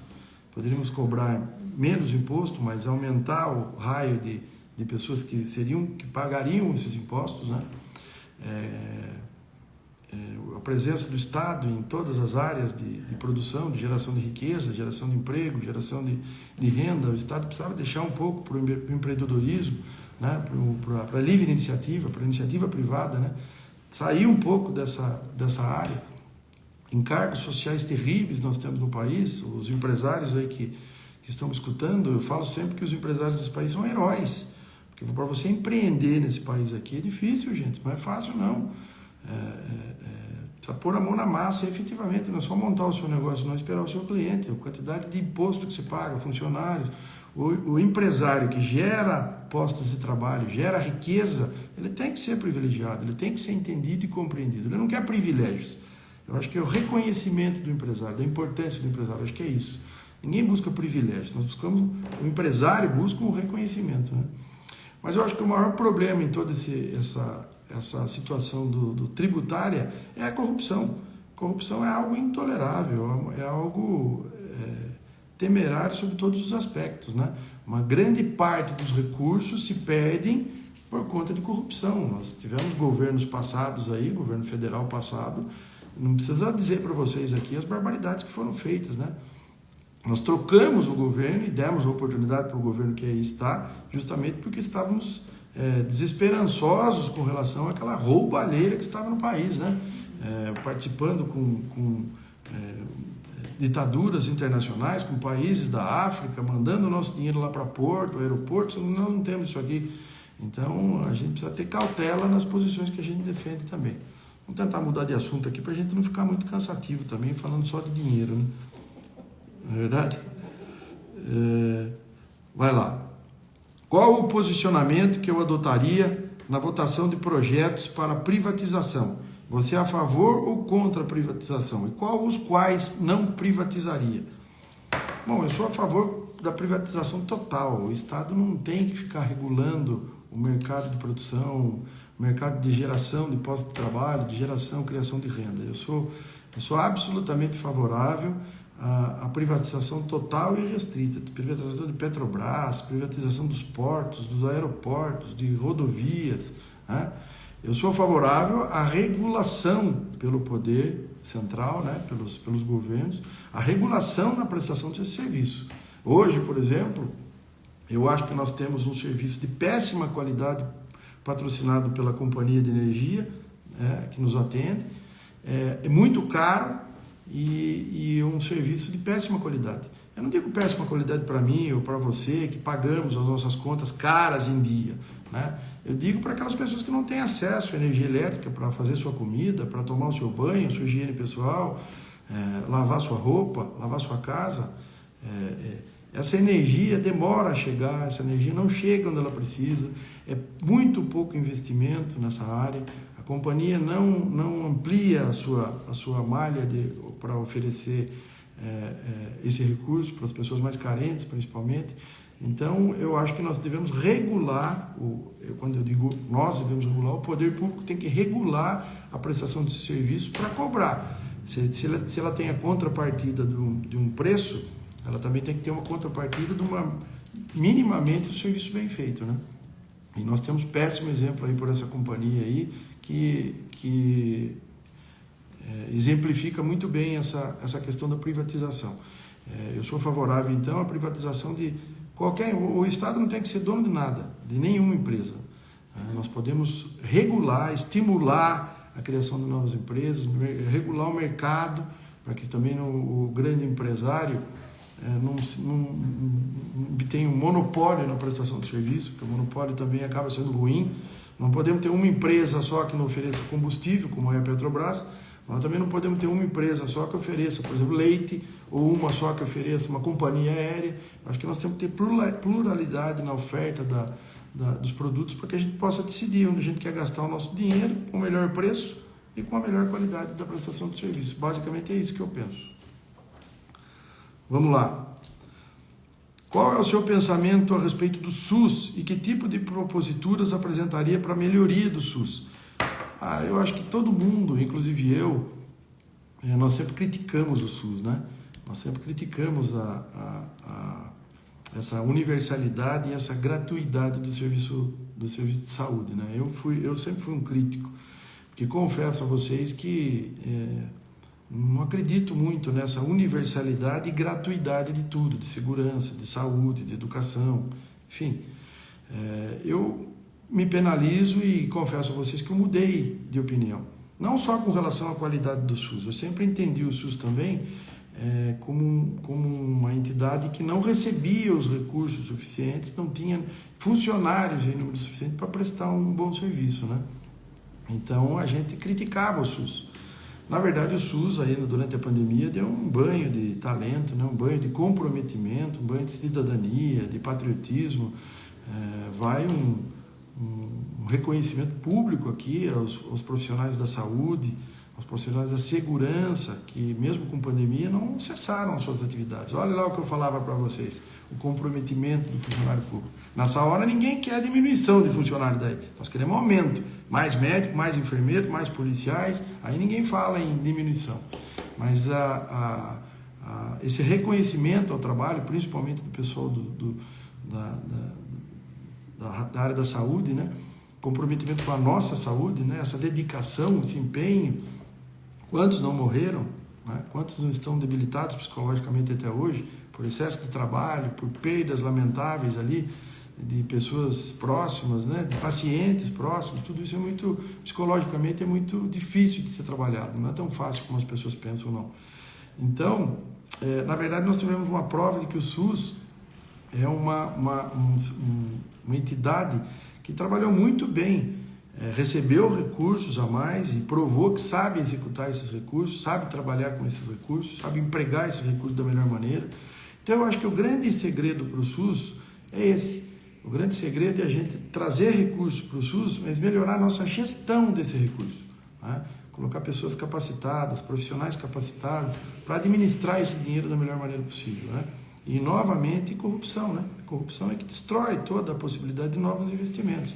Poderíamos cobrar menos imposto, mas aumentar o raio de pessoas que pagariam esses impostos, né? A presença do Estado em todas as áreas de produção, de geração de riqueza, geração de emprego, geração de renda. O Estado precisava deixar um pouco para o empreendedorismo, né? Para a livre iniciativa, para a iniciativa privada, né? Sair um pouco dessa área. Encargos sociais terríveis nós temos no país. Os empresários aí que estão me escutando, eu falo sempre que os empresários desse país são heróis, porque para você empreender nesse país aqui é difícil, gente, não é fácil não. Precisa pôr a mão na massa efetivamente, não é só montar o seu negócio, não esperar o seu cliente, a quantidade de imposto que você paga, funcionários. O empresário que gera postos de trabalho, gera riqueza, ele tem que ser privilegiado, ele tem que ser entendido e compreendido. Ele não quer privilégios. Eu acho que é o reconhecimento do empresário, da importância do empresário, eu acho que é isso. Ninguém busca privilégios, nós buscamos, o empresário busca um reconhecimento, né? Mas eu acho que o maior problema em toda essa situação do tributária é a corrupção. Corrupção é algo intolerável, é algo temerário sobre todos os aspectos, né? Uma grande parte dos recursos se perdem por conta de corrupção. Nós tivemos governos passados aí, governo federal passado, não precisa dizer para vocês aqui as barbaridades que foram feitas, né? Nós trocamos o governo e demos a oportunidade para o governo que aí está, justamente porque estávamos desesperançosos com relação àquela roubalheira que estava no país, né? Participando com ditaduras internacionais, com países da África, mandando o nosso dinheiro lá para Porto, aeroporto. Nós não temos isso aqui. Então, a gente precisa ter cautela nas posições que a gente defende também. Vamos tentar mudar de assunto aqui para a gente não ficar muito cansativo também, falando só de dinheiro, né? Não é verdade? Vai lá. Qual o posicionamento que eu adotaria na votação de projetos para privatização? Você é a favor ou contra a privatização? E qual os quais não privatizaria? Bom, eu sou a favor da privatização total. O Estado não tem que ficar regulando o mercado de produção, o mercado de geração de postos de trabalho, de geração, criação de renda. Eu sou absolutamente favorável à privatização total e restrita, privatização de Petrobras, privatização dos portos, dos aeroportos, de rodovias, né? Eu sou favorável à regulação pelo poder central, né, pelos governos, a regulação na prestação desse serviço. Hoje, por exemplo, eu acho que nós temos um serviço de péssima qualidade patrocinado pela companhia de energia, que nos atende, é muito caro e um serviço de péssima qualidade. Eu não digo péssima qualidade para mim ou para você, que pagamos as nossas contas caras em dia, né? Eu digo para aquelas pessoas que não têm acesso à energia elétrica para fazer sua comida, para tomar o seu banho, sua higiene pessoal, lavar sua roupa, lavar sua casa. Essa energia demora a chegar, essa energia não chega onde ela precisa, é muito pouco investimento nessa área, a companhia não amplia a sua malha para oferecer esse recurso para as pessoas mais carentes, principalmente. Então, eu acho que nós devemos regular, quando eu digo nós devemos regular, o poder público tem que regular a prestação desse serviço para cobrar. Se ela tem a contrapartida de um preço, ela também tem que ter uma contrapartida de minimamente um serviço bem feito, né? E nós temos péssimo exemplo aí por essa companhia aí, que exemplifica muito bem essa questão da privatização. Eu sou favorável, então, à privatização de o Estado não tem que ser dono de nada, de nenhuma empresa. Nós podemos regular, estimular a criação de novas empresas, regular o mercado, para que também o grande empresário não tenha um monopólio na prestação de serviço, porque o monopólio também acaba sendo ruim. Não podemos ter uma empresa só que não ofereça combustível, como é a Petrobras. Nós também não podemos ter uma empresa só que ofereça, por exemplo, leite, ou uma só que ofereça uma companhia aérea. Acho que nós temos que ter pluralidade na oferta dos produtos para que a gente possa decidir onde a gente quer gastar o nosso dinheiro com o melhor preço e com a melhor qualidade da prestação de serviço. Basicamente é isso que eu penso. Vamos lá. Qual é o seu pensamento a respeito do SUS e que tipo de proposituras apresentaria para a melhoria do SUS? Eu acho que todo mundo, inclusive eu, nós sempre criticamos o SUS, né? Nós sempre criticamos essa universalidade e essa gratuidade do serviço de saúde, né? Eu sempre fui um crítico, porque confesso a vocês que não acredito muito nessa universalidade e gratuidade de tudo, de segurança, de saúde, de educação, enfim. Eu me penalizo e confesso a vocês que eu mudei de opinião. Não só com relação à qualidade do SUS, eu sempre entendi o SUS também como uma entidade que não recebia os recursos suficientes, não tinha funcionários em número suficiente para prestar um bom serviço, né? Então a gente criticava o SUS. Na verdade, o SUS, durante a pandemia, deu um banho de talento, né? Um banho de comprometimento, um banho de cidadania, de patriotismo. Vai um reconhecimento público aqui aos profissionais da saúde, os profissionais da segurança, que mesmo com pandemia não cessaram as suas atividades. Olha lá o que eu falava para vocês, o comprometimento do funcionário público. Nessa hora ninguém quer diminuição de funcionário daí, nós queremos aumento, mais médico, mais enfermeiro, mais policiais, aí ninguém fala em diminuição. Mas esse reconhecimento ao trabalho, principalmente do pessoal da área da saúde, né? Comprometimento com a nossa saúde, né? Essa dedicação, esse empenho. Quantos não morreram? Né? Quantos não estão debilitados psicologicamente até hoje por excesso de trabalho, por perdas lamentáveis ali de pessoas próximas, né? De pacientes próximos? Tudo isso é muito, psicologicamente, é muito difícil de ser trabalhado. Não é tão fácil como as pessoas pensam, não. Então, na verdade, nós tivemos uma prova de que o SUS é uma entidade que trabalhou muito bem, recebeu recursos a mais e provou que sabe executar esses recursos, sabe trabalhar com esses recursos, sabe empregar esses recursos da melhor maneira. Então, eu acho que o grande segredo para o SUS é esse. O grande segredo é a gente trazer recursos para o SUS, mas melhorar a nossa gestão desse recurso, né? Colocar pessoas capacitadas, profissionais capacitados, para administrar esse dinheiro da melhor maneira possível, né? E, novamente, corrupção, né? Corrupção é que destrói toda a possibilidade de novos investimentos.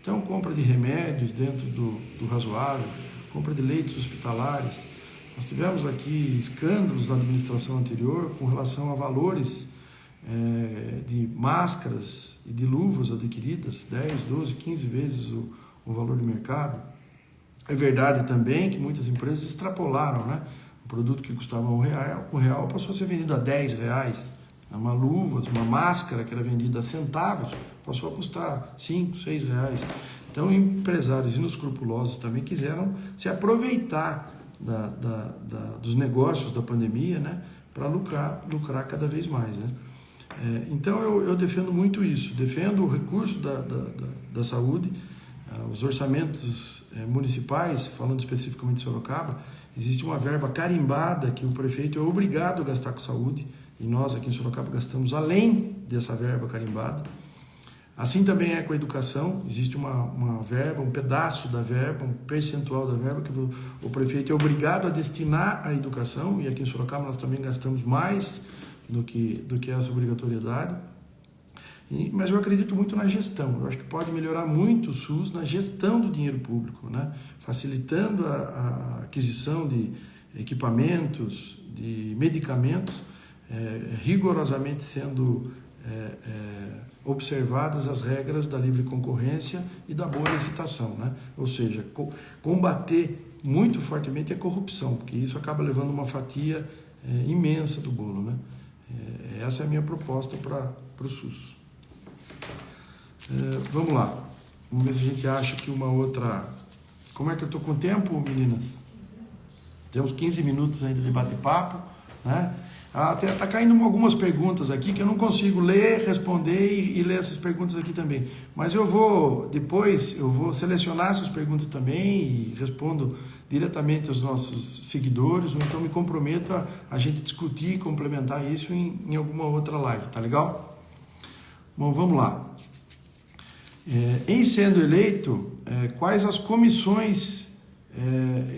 Então, compra de remédios dentro do razoável, compra de leitos hospitalares. Nós tivemos aqui escândalos na administração anterior com relação a valores de máscaras e de luvas adquiridas, 10, 12, 15 vezes o valor de mercado. É verdade também que muitas empresas extrapolaram, né? Um produto que custava R$1 passou a ser vendido a R$10. Uma luva, uma máscara que era vendida a centavos, passou a custar 5, 6 reais. Então, empresários inescrupulosos também quiseram se aproveitar dos negócios da pandemia, né, para lucrar cada vez mais, né? Então, eu defendo muito isso, defendo o recurso da saúde, os orçamentos municipais, falando especificamente de Sorocaba, existe uma verba carimbada que o prefeito é obrigado a gastar com saúde, e nós aqui em Sorocaba gastamos além dessa verba carimbada. Assim também é com a educação, existe uma verba, um pedaço da verba, um percentual da verba que o prefeito é obrigado a destinar à educação, e aqui em Sorocaba nós também gastamos mais do que essa obrigatoriedade. Mas eu acredito muito na gestão, eu acho que pode melhorar muito o SUS na gestão do dinheiro público, né? Facilitando a aquisição de equipamentos, de medicamentos, rigorosamente sendo observadas as regras da livre concorrência e da boa licitação, né? Ou seja, combater muito fortemente a corrupção, porque isso acaba levando uma fatia imensa do bolo, né? Essa é a minha proposta para o SUS. Vamos lá, vamos ver se a gente acha que uma outra... Como é que eu estou com o tempo, meninas? Temos 15 minutos ainda de bate-papo, né? Está caindo algumas perguntas aqui que eu não consigo ler, responder e ler essas perguntas aqui também. Mas depois eu vou selecionar essas perguntas também e respondo diretamente aos nossos seguidores, ou então me comprometo a gente discutir e complementar isso em alguma outra live, tá legal? Bom, vamos lá. Em sendo eleito, quais as comissões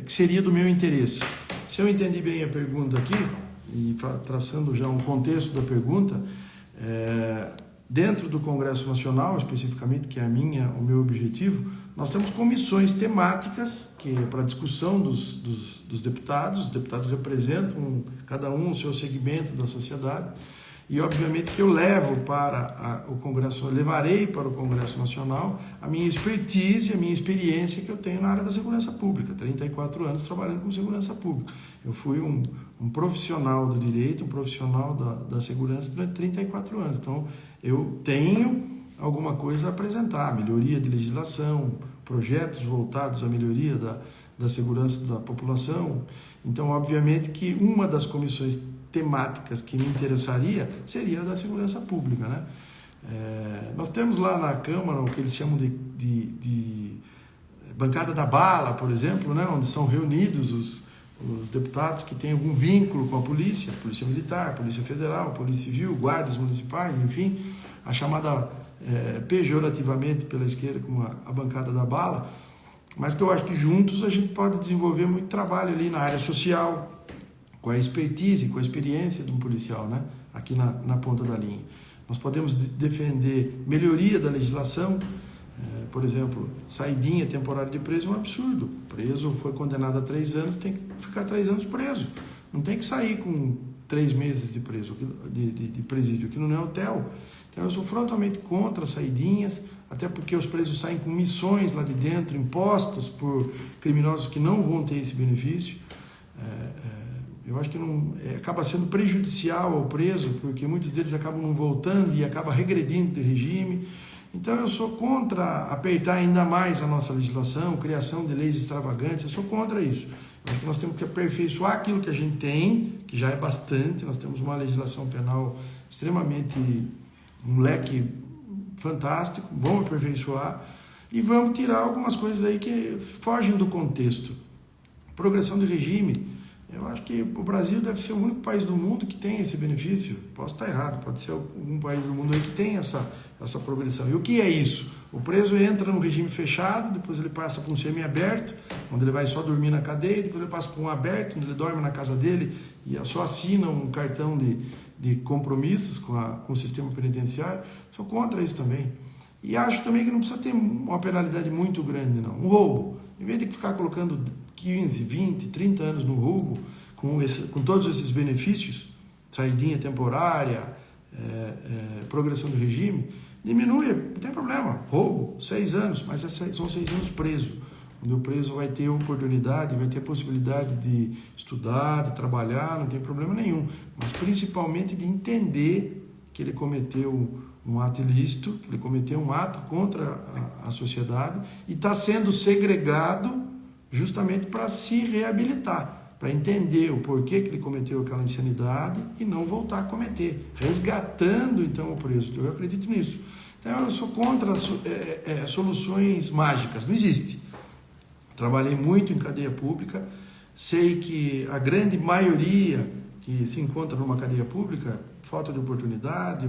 que seria do meu interesse? Se eu entendi bem a pergunta aqui, e traçando já um contexto da pergunta, dentro do Congresso Nacional, especificamente, que é o meu objetivo, nós temos comissões temáticas, que é para discussão dos deputados. Os deputados representam cada um o seu segmento da sociedade, e obviamente que eu levo para o Congresso, levarei para o Congresso Nacional a minha expertise, a minha experiência que eu tenho na área da segurança pública, 34 anos trabalhando com segurança pública. Eu fui um profissional do direito, um profissional da segurança durante 34 anos, então eu tenho alguma coisa a apresentar, melhoria de legislação, projetos voltados à melhoria da segurança da população. Então, obviamente que uma das comissões temáticas que me interessaria seria a da segurança pública, né? Nós temos lá na Câmara o que eles chamam de bancada da bala, por exemplo, né? Onde são reunidos os deputados que têm algum vínculo com a Polícia Militar, Polícia Federal, Polícia Civil, guardas municipais, enfim, a chamada pejorativamente pela esquerda como a bancada da bala. mas que eu acho que juntos a gente pode desenvolver muito trabalho ali na área social, com a expertise, com a experiência de um policial, né? Aqui na ponta da linha. Nós podemos defender melhoria da legislação, por exemplo, saidinha temporária de preso é um absurdo. O preso foi condenado a 3 anos, tem que ficar 3 anos preso. Não tem que sair com 3 meses de presídio, que não é hotel. Então eu sou frontalmente contra saidinhas, até porque os presos saem com missões lá de dentro, impostas por criminosos que não vão ter esse benefício. Eu acho que acaba sendo prejudicial ao preso, porque muitos deles acabam não voltando e acaba regredindo de regime. Então eu sou contra apertar ainda mais a nossa legislação, criação de leis extravagantes, eu sou contra isso. Eu acho que nós temos que aperfeiçoar aquilo que a gente tem, que já é bastante. Nós temos uma legislação penal extremamente, um leque fantástico, vamos aperfeiçoar e vamos tirar algumas coisas aí que fogem do contexto. Progressão de regime. Eu acho que o Brasil deve ser o único país do mundo que tem esse benefício. Posso estar errado, pode ser algum país do mundo aí que tem essa progressão. E o que é isso? O preso entra no regime fechado, depois ele passa para um semiaberto, onde ele vai só dormir na cadeia, depois ele passa para um aberto, onde ele dorme na casa dele e só assina um cartão de compromissos com o sistema penitenciário. Sou contra isso também. E acho também que não precisa ter uma penalidade muito grande, não. Um roubo, em vez de ficar colocando 15, 20, 30 anos no roubo, com todos esses benefícios, saidinha temporária, progressão do regime, diminui, não tem problema, roubo, 6 anos, mas são 6 anos preso, onde o preso vai ter oportunidade, vai ter a possibilidade de estudar, de trabalhar, não tem problema nenhum, mas principalmente de entender que ele cometeu um ato ilícito, que ele cometeu um ato contra a sociedade e está sendo segregado justamente para se reabilitar, para entender o porquê que ele cometeu aquela insanidade e não voltar a cometer, resgatando então o preso. Eu acredito nisso. Então eu sou contra soluções mágicas, não existe. Trabalhei muito em cadeia pública, sei que a grande maioria que se encontra numa cadeia pública, falta de oportunidade,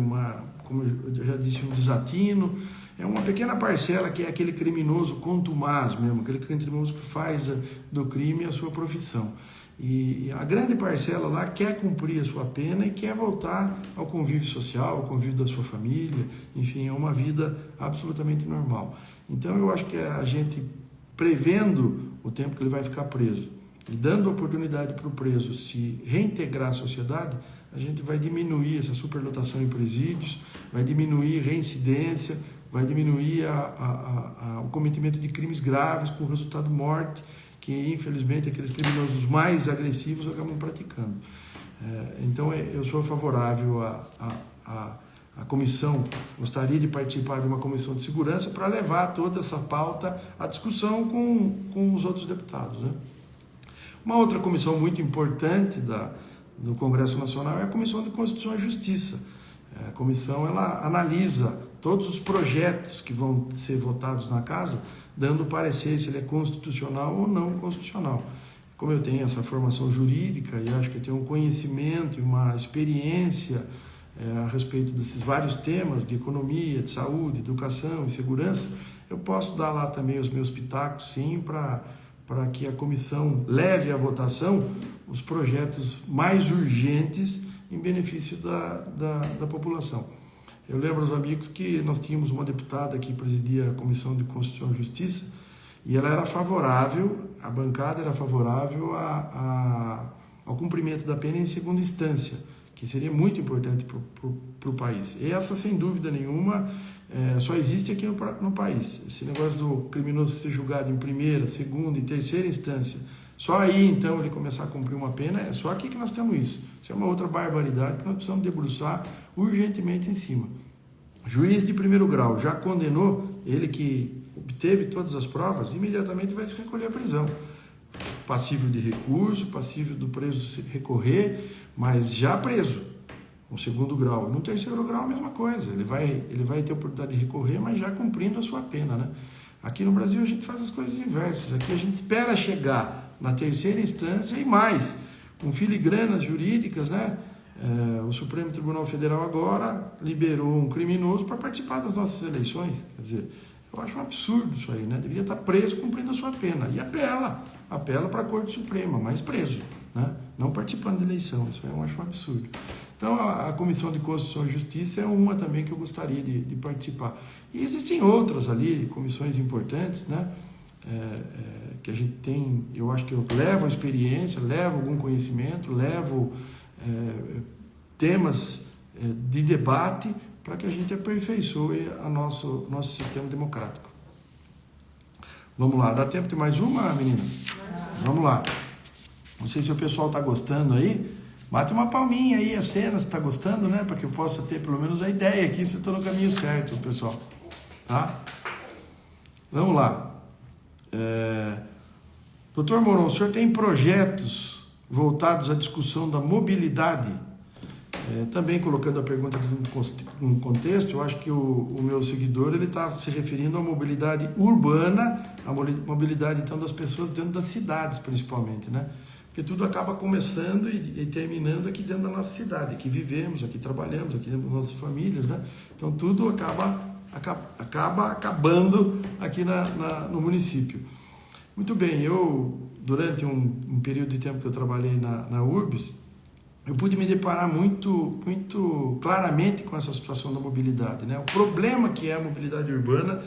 como eu já disse, um desatino, é uma pequena parcela que é aquele criminoso contumaz mesmo, aquele criminoso que faz do crime a sua profissão. E a grande parcela lá quer cumprir a sua pena e quer voltar ao convívio social, ao convívio da sua família, enfim, é uma vida absolutamente normal. Então eu acho que a gente, prevendo o tempo que ele vai ficar preso e dando oportunidade para o preso se reintegrar à sociedade, a gente vai diminuir essa superlotação em presídios, vai diminuir reincidência, vai diminuir o cometimento de crimes graves com resultado morte, que infelizmente aqueles criminosos mais agressivos acabam praticando. Então eu sou favorável à comissão, gostaria de participar de uma comissão de segurança para levar toda essa pauta à discussão com os outros deputados, né? Uma outra comissão muito importante do Congresso Nacional é a Comissão de Constituição e Justiça. A comissão ela analisa todos os projetos que vão ser votados na casa, dando parecer se ele é constitucional ou não constitucional. Como eu tenho essa formação jurídica e acho que eu tenho um conhecimento e uma experiência a respeito desses vários temas de economia, de saúde, educação e segurança, eu posso dar lá também os meus pitacos, sim, para que a comissão leve à votação os projetos mais urgentes em benefício da população. Eu lembro aos amigos que nós tínhamos uma deputada que presidia a Comissão de Constituição e Justiça e ela era favorável, a bancada era favorável ao cumprimento da pena em segunda instância, que seria muito importante para o país. E essa, sem dúvida nenhuma, só existe aqui no país. Esse negócio do criminoso ser julgado em primeira, segunda e terceira instância, só aí então ele começar a cumprir uma pena, é só aqui que nós temos isso. Isso é uma outra barbaridade que nós precisamos debruçar urgentemente em cima. Juiz de primeiro grau já condenou, ele que obteve todas as provas, imediatamente vai se recolher à prisão. Passível de recurso, passível do preso recorrer, mas já preso, no segundo grau. No terceiro grau, a mesma coisa, ele vai ter a oportunidade de recorrer, mas já cumprindo a sua pena, né? Aqui no Brasil a gente faz as coisas inversas, aqui a gente espera chegar na terceira instância e mais, com filigranas jurídicas, né? O Supremo Tribunal Federal agora liberou um criminoso para participar das nossas eleições, quer dizer, Eu acho um absurdo isso aí, né? Devia estar preso cumprindo a sua pena. E apela para a Corte Suprema, mas preso, né? Não participando da eleição. Isso aí eu acho um absurdo. Então, a Comissão de Constituição e Justiça é uma também que eu gostaria de participar. E existem outras ali, comissões importantes, né? Que a gente tem, eu acho que eu levo a experiência, levo algum conhecimento, levo temas de debate para que a gente aperfeiçoe nosso sistema democrático. Vamos lá, dá tempo de mais uma, meninas? Vamos lá. Não sei se o pessoal está gostando aí. Bate uma palminha aí, a cena, se está gostando, né? Para que eu possa ter pelo menos a ideia aqui se eu estou no caminho certo, pessoal. Tá? Vamos lá. Doutor Moron, o senhor tem projetos voltados à discussão da mobilidade? Também colocando a pergunta num contexto, eu acho que o meu seguidor ele está se referindo à mobilidade urbana, a mobilidade então das pessoas dentro das cidades principalmente, né? Porque tudo acaba começando e terminando aqui dentro da nossa cidade, aqui vivemos, aqui trabalhamos, aqui dentro das nossas famílias, né? Então tudo acaba acabando aqui no município. Muito bem, eu durante um período de tempo que eu trabalhei na URBS, eu pude me deparar muito claramente com essa situação da mobilidade, né? O problema que é a mobilidade urbana,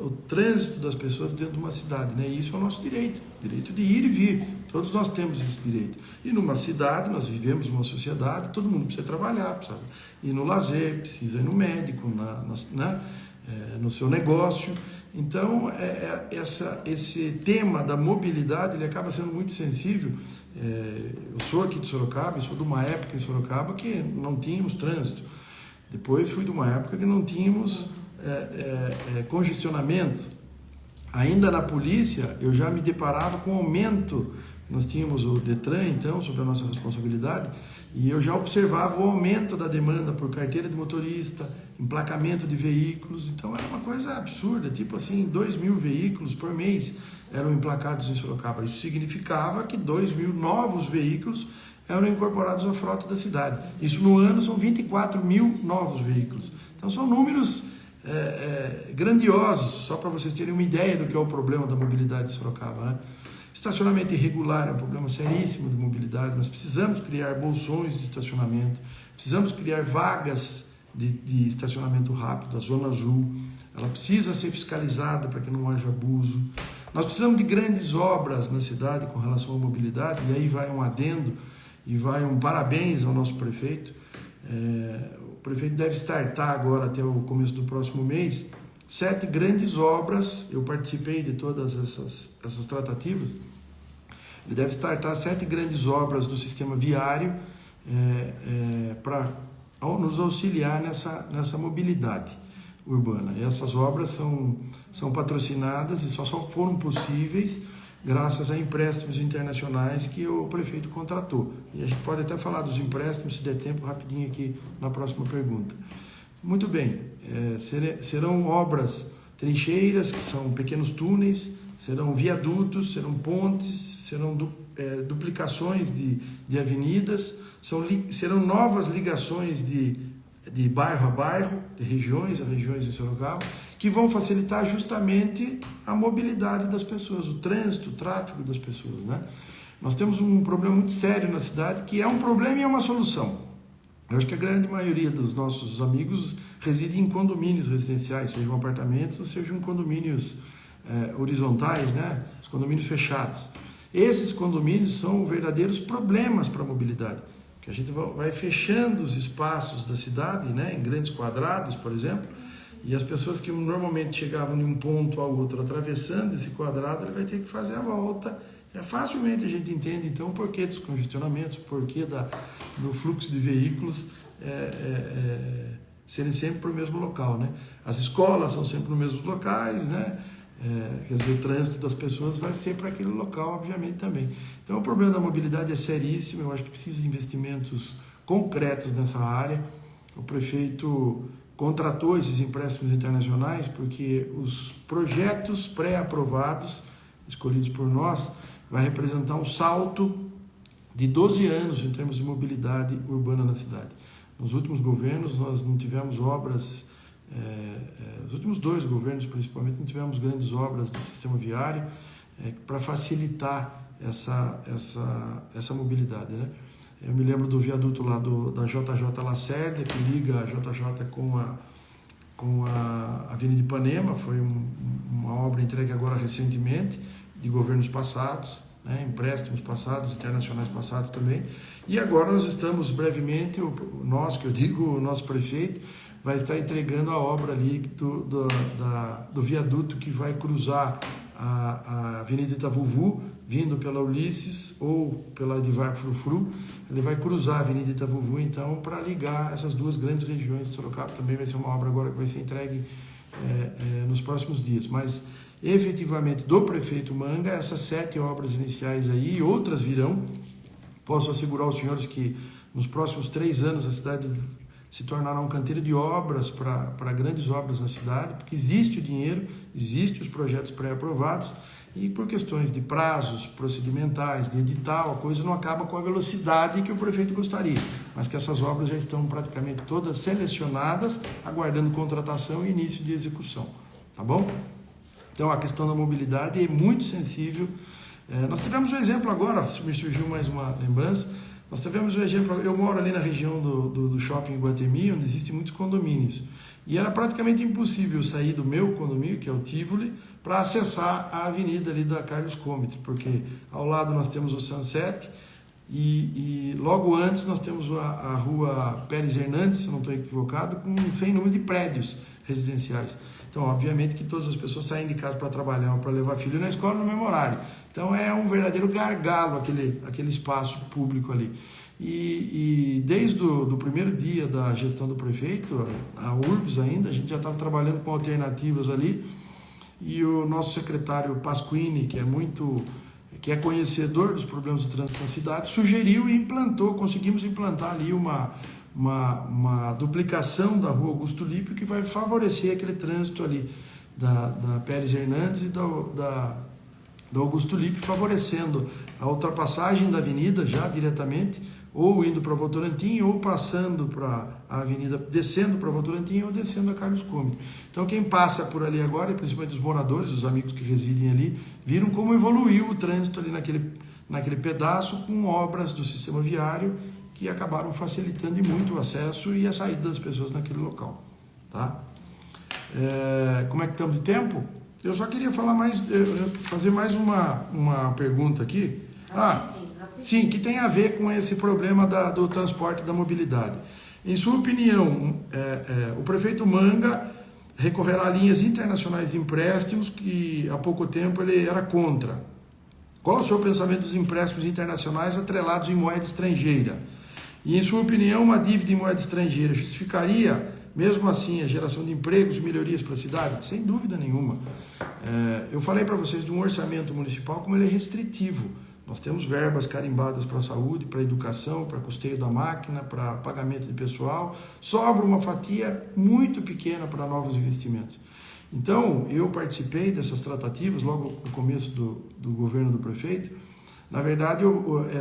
o trânsito das pessoas dentro de uma cidade, né? E isso é o nosso direito de ir e vir. Todos nós temos esse direito. E numa cidade, nós vivemos numa sociedade, todo mundo precisa trabalhar, precisa ir no lazer, precisa ir no médico, no seu negócio. Então, esse tema da mobilidade, ele acaba sendo muito sensível. Eu sou aqui de Sorocaba, eu sou de uma época em Sorocaba que não tínhamos trânsito. Depois fui de uma época que não tínhamos congestionamento. Ainda na polícia, eu já me deparava com aumento. Nós tínhamos o Detran, então, sobre a nossa responsabilidade, e eu já observava o aumento da demanda por carteira de motorista, emplacamento de veículos. Então, era uma coisa absurda, tipo assim, 2.000 veículos por mês eram emplacados em Sorocaba. Isso significava que 2.000 novos veículos eram incorporados à frota da cidade. Isso no ano são 24.000 novos veículos. Então, são números grandiosos, só para vocês terem uma ideia do que é o problema da mobilidade de Sorocaba, né? Estacionamento irregular é um problema seríssimo de mobilidade. Nós precisamos criar bolsões de estacionamento, precisamos criar vagas de estacionamento rápido. A Zona Azul, ela precisa ser fiscalizada para que não haja abuso. Nós precisamos de grandes obras na cidade com relação à mobilidade, e aí vai um adendo e vai um parabéns ao nosso prefeito. O prefeito deve startar agora até o começo do próximo mês 7 grandes obras. Eu participei de todas essas tratativas. Ele deve startar 7 grandes obras do sistema viário para nos auxiliar nessa mobilidade urbana. E essas obras são patrocinadas e só foram possíveis graças a empréstimos internacionais que o prefeito contratou. E a gente pode até falar dos empréstimos, se der tempo, rapidinho aqui na próxima pergunta. Muito bem, serão obras trincheiras, que são pequenos túneis, serão viadutos, serão pontes, serão duplicações de avenidas, serão novas ligações de bairro a bairro, de regiões a regiões em Sorocaba, que vão facilitar justamente a mobilidade das pessoas, o trânsito, o tráfego das pessoas, né? Nós temos um problema muito sério na cidade, que é um problema e é uma solução. Eu acho que a grande maioria dos nossos amigos reside em condomínios residenciais, sejam apartamentos ou sejam condomínios horizontais, né? Os condomínios fechados. Esses condomínios são verdadeiros problemas para a mobilidade, que a gente vai fechando os espaços da cidade, né? Em grandes quadrados, por exemplo, e as pessoas que normalmente chegavam de um ponto ao outro atravessando esse quadrado, ele vai ter que fazer a volta. Facilmente a gente entende, então, o porquê dos congestionamentos, o porquê do fluxo de veículos serem sempre para o mesmo local, né? As escolas são sempre nos mesmos locais, né? Quer dizer, o trânsito das pessoas vai ser para aquele local, obviamente, também. Então, o problema da mobilidade é seríssimo. Eu acho que precisa de investimentos concretos nessa área. O prefeito contratou esses empréstimos internacionais porque os projetos pré-aprovados, escolhidos por nós, vai representar um salto de 12 anos em termos de mobilidade urbana na cidade. Nos últimos governos, nós não tivemos obras os últimos 2 governos, principalmente, tivemos grandes obras do sistema viário para facilitar essa mobilidade, né? Eu me lembro do viaduto lá da JJ Lacerda, que liga a JJ com a Avenida Ipanema, foi uma obra entregue agora recentemente, de governos passados, né? Empréstimos passados, internacionais passados também, e agora nós estamos brevemente, o nosso prefeito, vai estar entregando a obra ali do viaduto que vai cruzar a Avenida Itavuvu, vindo pela Ulisses ou pela Edivar Frufru. Ele vai cruzar a Avenida Itavuvu, então, para ligar essas 2 grandes regiões de Sorocaba. Também vai ser uma obra agora que vai ser entregue nos próximos dias. Mas, efetivamente, do prefeito Manga, essas 7 obras iniciais aí, e outras virão. Posso assegurar aos senhores que nos próximos 3 anos a cidade se tornará um canteiro de obras para grandes obras na cidade, porque existe o dinheiro, existem os projetos pré-aprovados, e por questões de prazos procedimentais, de edital, a coisa não acaba com a velocidade que o prefeito gostaria, mas que essas obras já estão praticamente todas selecionadas, aguardando contratação e início de execução, tá bom? Então a questão da mobilidade é muito sensível. Nós tivemos um exemplo agora, me surgiu mais uma lembrança. Nós tivemos um exemplo, eu moro ali na região do shopping Iguatemi, onde existem muitos condomínios. E era praticamente impossível sair do meu condomínio, que é o Tivoli, para acessar a avenida ali da Carlos Comte, porque ao lado nós temos o Sunset e logo antes nós temos a rua Pérez Hernandes, se não estou equivocado, com um sem número de prédios residenciais. Então, obviamente que todas as pessoas saem de casa para trabalhar ou para levar filho na escola no mesmo horário. Então, é um verdadeiro gargalo aquele espaço público ali. E desde o primeiro dia da gestão do prefeito, a URBS ainda, a gente já estava trabalhando com alternativas ali, e o nosso secretário Pasquini, que é conhecedor dos problemas do trânsito na cidade, sugeriu e conseguimos implantar ali uma duplicação da rua Augusto Lípio, que vai favorecer aquele trânsito ali da Pérez Hernandes e da Augusto Lípio, favorecendo a ultrapassagem da avenida já diretamente, ou indo para Votorantim, ou passando para a avenida, descendo para Votorantim, ou descendo a Carlos Comte. Então quem passa por ali agora, principalmente os moradores, os amigos que residem ali, viram como evoluiu o trânsito ali naquele pedaço, com obras do sistema viário que acabaram facilitando muito o acesso e a saída das pessoas naquele local. Tá? Como é que estamos de tempo? Eu só queria fazer mais uma pergunta aqui. Sim, que tem a ver com esse problema do transporte e da mobilidade. Em sua opinião, o prefeito Manga recorrerá a linhas internacionais de empréstimos que há pouco tempo ele era contra. Qual o seu pensamento dos empréstimos internacionais atrelados em moeda estrangeira? E em sua opinião, uma dívida em moeda estrangeira justificaria, mesmo assim, a geração de empregos e melhorias para a cidade? Sem dúvida nenhuma. Eu falei para vocês de um orçamento municipal como ele é restritivo. Nós temos verbas carimbadas para a saúde, para a educação, para custeio da máquina, para pagamento de pessoal. Sobra uma fatia muito pequena para novos investimentos. Então, eu participei dessas tratativas logo no começo do governo do prefeito. Na verdade,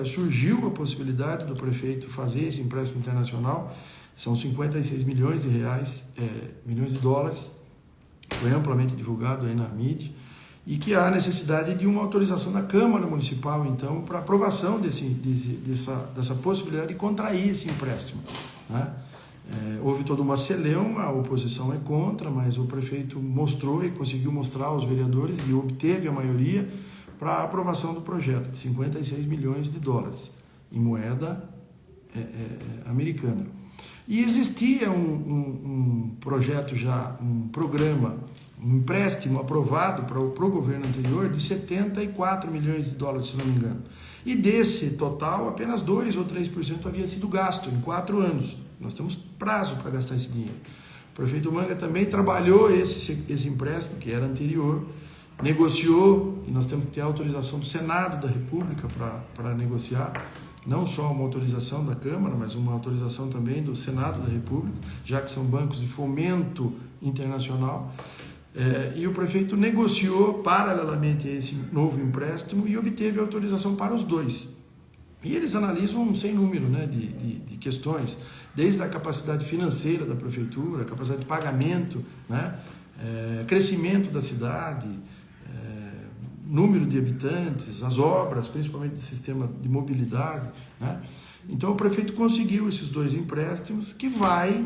surgiu a possibilidade do prefeito fazer esse empréstimo internacional. São 56 milhões de reais, milhões de dólares. Foi amplamente divulgado aí na mídia. E que há necessidade de uma autorização da Câmara Municipal, então, para aprovação dessa possibilidade de contrair esse empréstimo, né? Houve toda uma celeuma, a oposição é contra, mas o prefeito mostrou e conseguiu mostrar aos vereadores e obteve a maioria para a aprovação do projeto de 56 milhões de dólares em moeda americana. E existia um projeto já, um programa, um empréstimo aprovado para o governo anterior de 74 milhões de dólares, se não me engano. E desse total, apenas 2 ou 3% havia sido gasto em 4 anos. Nós temos prazo para gastar esse dinheiro. O prefeito Manga também trabalhou esse empréstimo, que era anterior, negociou, e nós temos que ter a autorização do Senado da República para negociar, não só uma autorização da Câmara, mas uma autorização também do Senado da República, já que são bancos de fomento internacional. E o prefeito negociou paralelamente esse novo empréstimo e obteve autorização para os dois. E eles analisam um sem número, né, de questões, desde a capacidade financeira da prefeitura, a capacidade de pagamento, né, crescimento da cidade, número de habitantes, as obras, principalmente do sistema de mobilidade, né? Então o prefeito conseguiu esses 2 empréstimos que vai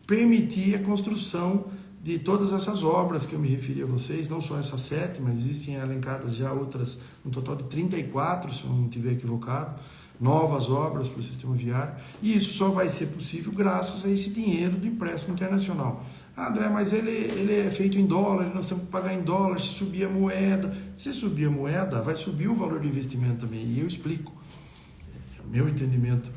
permitir a construção de todas essas obras que eu me referi a vocês, não só essas 7, mas existem elencadas já outras, um total de 34, se eu não estiver equivocado, novas obras para o sistema viário, e isso só vai ser possível graças a esse dinheiro do empréstimo internacional. Ah, André, mas ele é feito em dólar, nós temos que pagar em dólar, se subir a moeda. Se subir a moeda, vai subir o valor do investimento também, e eu explico. Meu entendimento,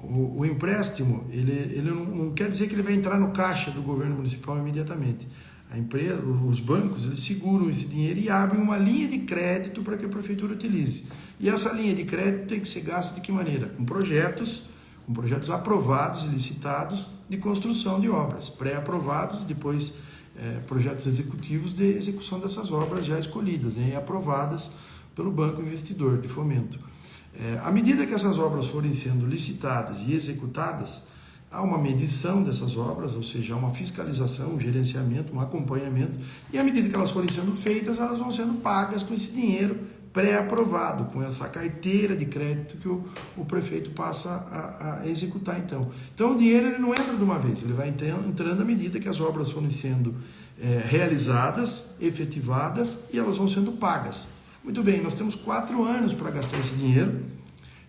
o empréstimo, ele não quer dizer que ele vai entrar no caixa do governo municipal imediatamente. A empresa, os bancos, eles seguram esse dinheiro e abrem uma linha de crédito para que a prefeitura utilize. E essa linha de crédito tem que ser gasta de que maneira? Com projetos aprovados e licitados de construção de obras, pré-aprovados, depois projetos executivos de execução dessas obras já escolhidas, né, e aprovadas pelo Banco Investidor de Fomento. À medida que essas obras forem sendo licitadas e executadas, há uma medição dessas obras, ou seja, há uma fiscalização, um gerenciamento, um acompanhamento, e à medida que elas forem sendo feitas, elas vão sendo pagas com esse dinheiro pré-aprovado, com essa carteira de crédito que o prefeito passa a executar então. Então o dinheiro ele não entra de uma vez, ele vai entrando à medida que as obras forem sendo realizadas, efetivadas, e elas vão sendo pagas. Muito bem, nós temos 4 anos para gastar esse dinheiro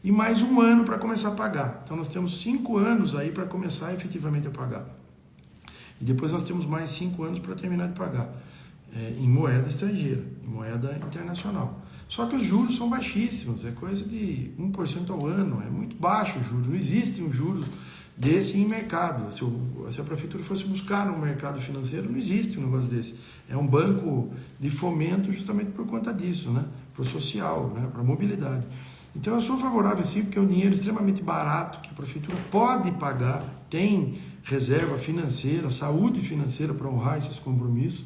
e mais 1 ano para começar a pagar. Então nós temos 5 anos aí para começar efetivamente a pagar. E depois nós temos mais 5 anos para terminar de pagar em moeda estrangeira, em moeda internacional. Só que os juros são baixíssimos, é coisa de 1% ao ano, é muito baixo o juro, não existe um juro desse em mercado. Se a prefeitura fosse buscar no mercado financeiro, não existe um negócio desse. É um banco de fomento justamente por conta disso, né? Para o social, né? Para a mobilidade. Então eu sou favorável sim, porque é um dinheiro extremamente barato, que a prefeitura pode pagar, tem reserva financeira, saúde financeira para honrar esses compromissos.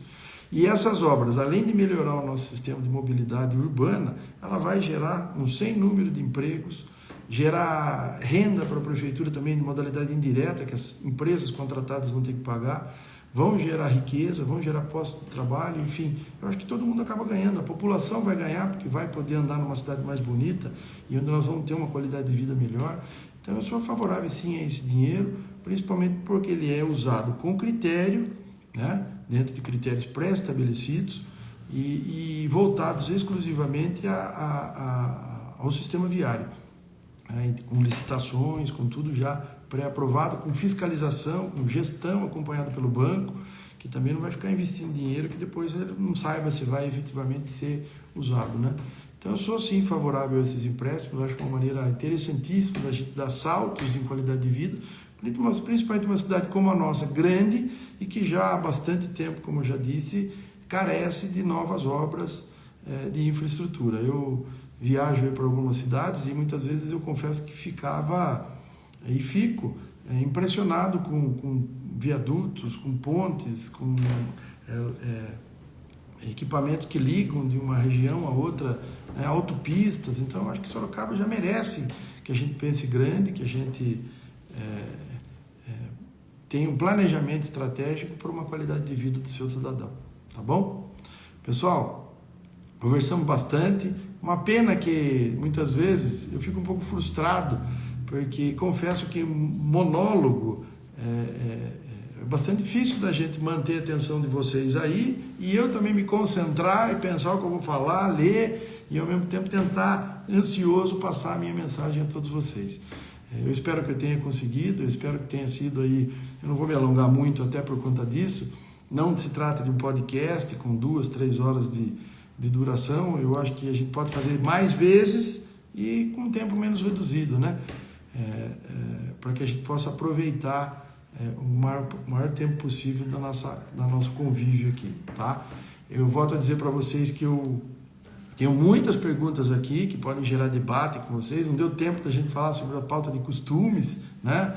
E essas obras, além de melhorar o nosso sistema de mobilidade urbana, ela vai gerar um sem número de empregos, gerar renda para a prefeitura também de modalidade indireta, que as empresas contratadas vão ter que pagar, vão gerar riqueza, vão gerar postos de trabalho, enfim, eu acho que todo mundo acaba ganhando, a população vai ganhar porque vai poder andar numa cidade mais bonita e onde nós vamos ter uma qualidade de vida melhor. Então eu sou favorável sim a esse dinheiro, principalmente porque ele é usado com critério, né, dentro de critérios pré-estabelecidos e voltados exclusivamente ao sistema viário, né, com licitações, com tudo já pré-aprovado, com fiscalização, com gestão acompanhada pelo banco, que também não vai ficar investindo dinheiro que depois ele não saiba se vai efetivamente ser usado, né? Então eu sou sim favorável a esses empréstimos, acho que é uma maneira interessantíssima da gente dar saltos em qualidade de vida, principalmente uma cidade como a nossa, grande, e que já há bastante tempo, como eu já disse, carece de novas obras de infraestrutura. Eu viajo para algumas cidades e muitas vezes eu confesso que fico impressionado com viadutos, com pontes, com equipamentos que ligam de uma região a outra, autopistas. Então, eu acho que Sorocaba já merece que a gente pense grande, que a gente tenha um planejamento estratégico para uma qualidade de vida do seu cidadão. Tá bom? Pessoal, conversamos bastante. Uma pena que, muitas vezes, eu fico um pouco frustrado, porque confesso que monólogo é bastante difícil da gente manter a atenção de vocês aí, e eu também me concentrar e pensar o que eu vou falar, ler, e ao mesmo tempo tentar, ansioso, passar a minha mensagem a todos vocês. Eu espero que eu tenha conseguido, eu espero que tenha sido aí, eu não vou me alongar muito até por conta disso, não se trata de um podcast com 2, 3 horas de duração, eu acho que a gente pode fazer mais vezes e com um tempo menos reduzido, né? Para que a gente possa aproveitar o maior tempo possível do nosso convívio aqui, tá? Eu volto a dizer para vocês que eu tenho muitas perguntas aqui que podem gerar debate com vocês, não deu tempo da gente falar sobre a pauta de costumes, né?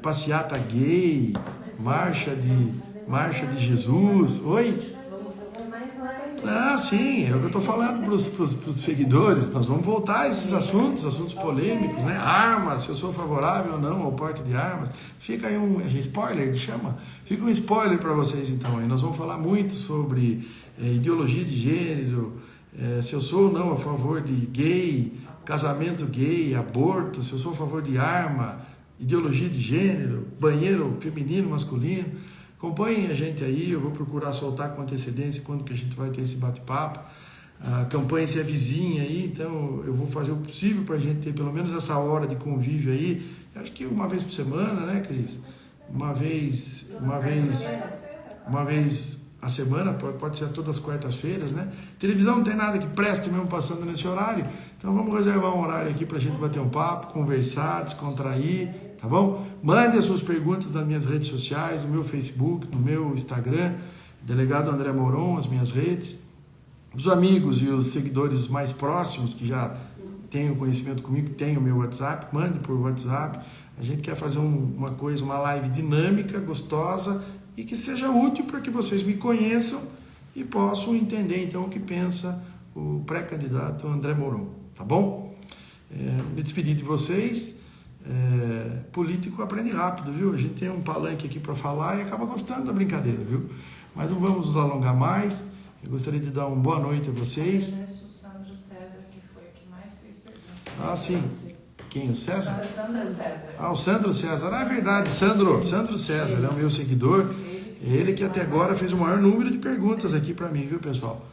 Passeata gay, marcha de Jesus, oi? Vamos fazer mais live. Não, sim, é o que eu estou falando para os seguidores. Nós vamos voltar a esses assuntos polêmicos, né? Armas, se eu sou favorável ou não ao porte de armas. Fica aí um spoiler, que chama? Fica um spoiler para vocês então. Aí nós vamos falar muito sobre ideologia de gênero, se eu sou ou não a favor de gay, casamento gay, aborto, se eu sou a favor de arma, ideologia de gênero, banheiro feminino, masculino. Acompanhem a gente aí, eu vou procurar soltar com antecedência quando que a gente vai ter esse bate-papo. A campanha se avizinha aí, então eu vou fazer o possível para a gente ter pelo menos essa hora de convívio aí. Eu acho que uma vez por semana, né, Cris? Uma vez a semana, pode ser todas as quartas-feiras, né? Televisão não tem nada que preste mesmo passando nesse horário, então vamos reservar um horário aqui para a gente bater um papo, conversar, descontrair, tá bom? Mande as suas perguntas nas minhas redes sociais, no meu Facebook, no meu Instagram, Delegado André Moron, as minhas redes. Os amigos e os seguidores mais próximos que já têm o conhecimento comigo, têm o meu WhatsApp, mande por WhatsApp. A gente quer fazer uma live dinâmica, gostosa e que seja útil para que vocês me conheçam e possam entender então o que pensa o pré-candidato André Moron, tá bom? Me despedir de vocês. Político aprende rápido, viu? A gente tem um palanque aqui para falar e acaba gostando da brincadeira, viu? Mas não vamos nos alongar mais. Eu gostaria de dar uma boa noite a vocês. O Sandro César, que foi o que mais fez perguntas. Ah, sim. Quem? O César? Sandro César. Ah, o Sandro César. Ah, é verdade. Sandro César é o meu seguidor. Ele que até agora fez o maior número de perguntas aqui para mim, viu, pessoal?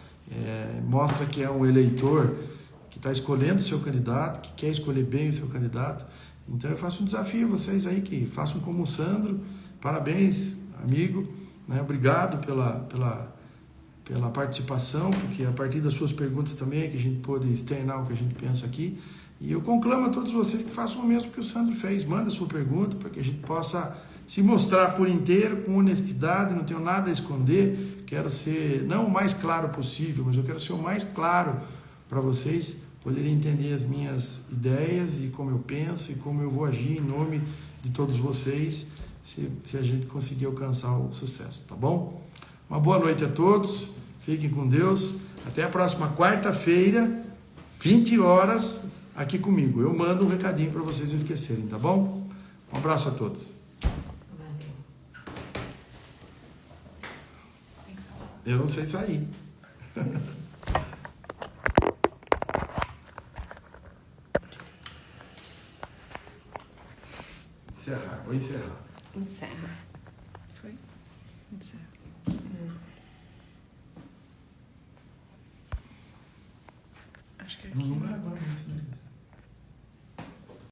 Mostra que é um eleitor que está escolhendo o seu candidato, que quer escolher bem o seu candidato. Então eu faço um desafio a vocês aí que façam como o Sandro. Parabéns, amigo. Né? Obrigado pela participação, porque a partir das suas perguntas também é que a gente pôde externar o que a gente pensa aqui. E eu conclamo a todos vocês que façam o mesmo que o Sandro fez. Manda a sua pergunta para que a gente possa se mostrar por inteiro, com honestidade, não tenho nada a esconder. Quero ser, não o mais claro possível, mas eu quero ser o mais claro para vocês poderem entender as minhas ideias e como eu penso e como eu vou agir em nome de todos vocês, se a gente conseguir alcançar o sucesso, tá bom? Uma boa noite a todos, fiquem com Deus, até a próxima quarta-feira, 20 horas, aqui comigo. Eu mando um recadinho para vocês não esquecerem, tá bom? Um abraço a todos. Eu não sei sair. Vou encerrar. Encerra. Foi? Encerra. Não. Acho que aqui. Não é agora isso, né?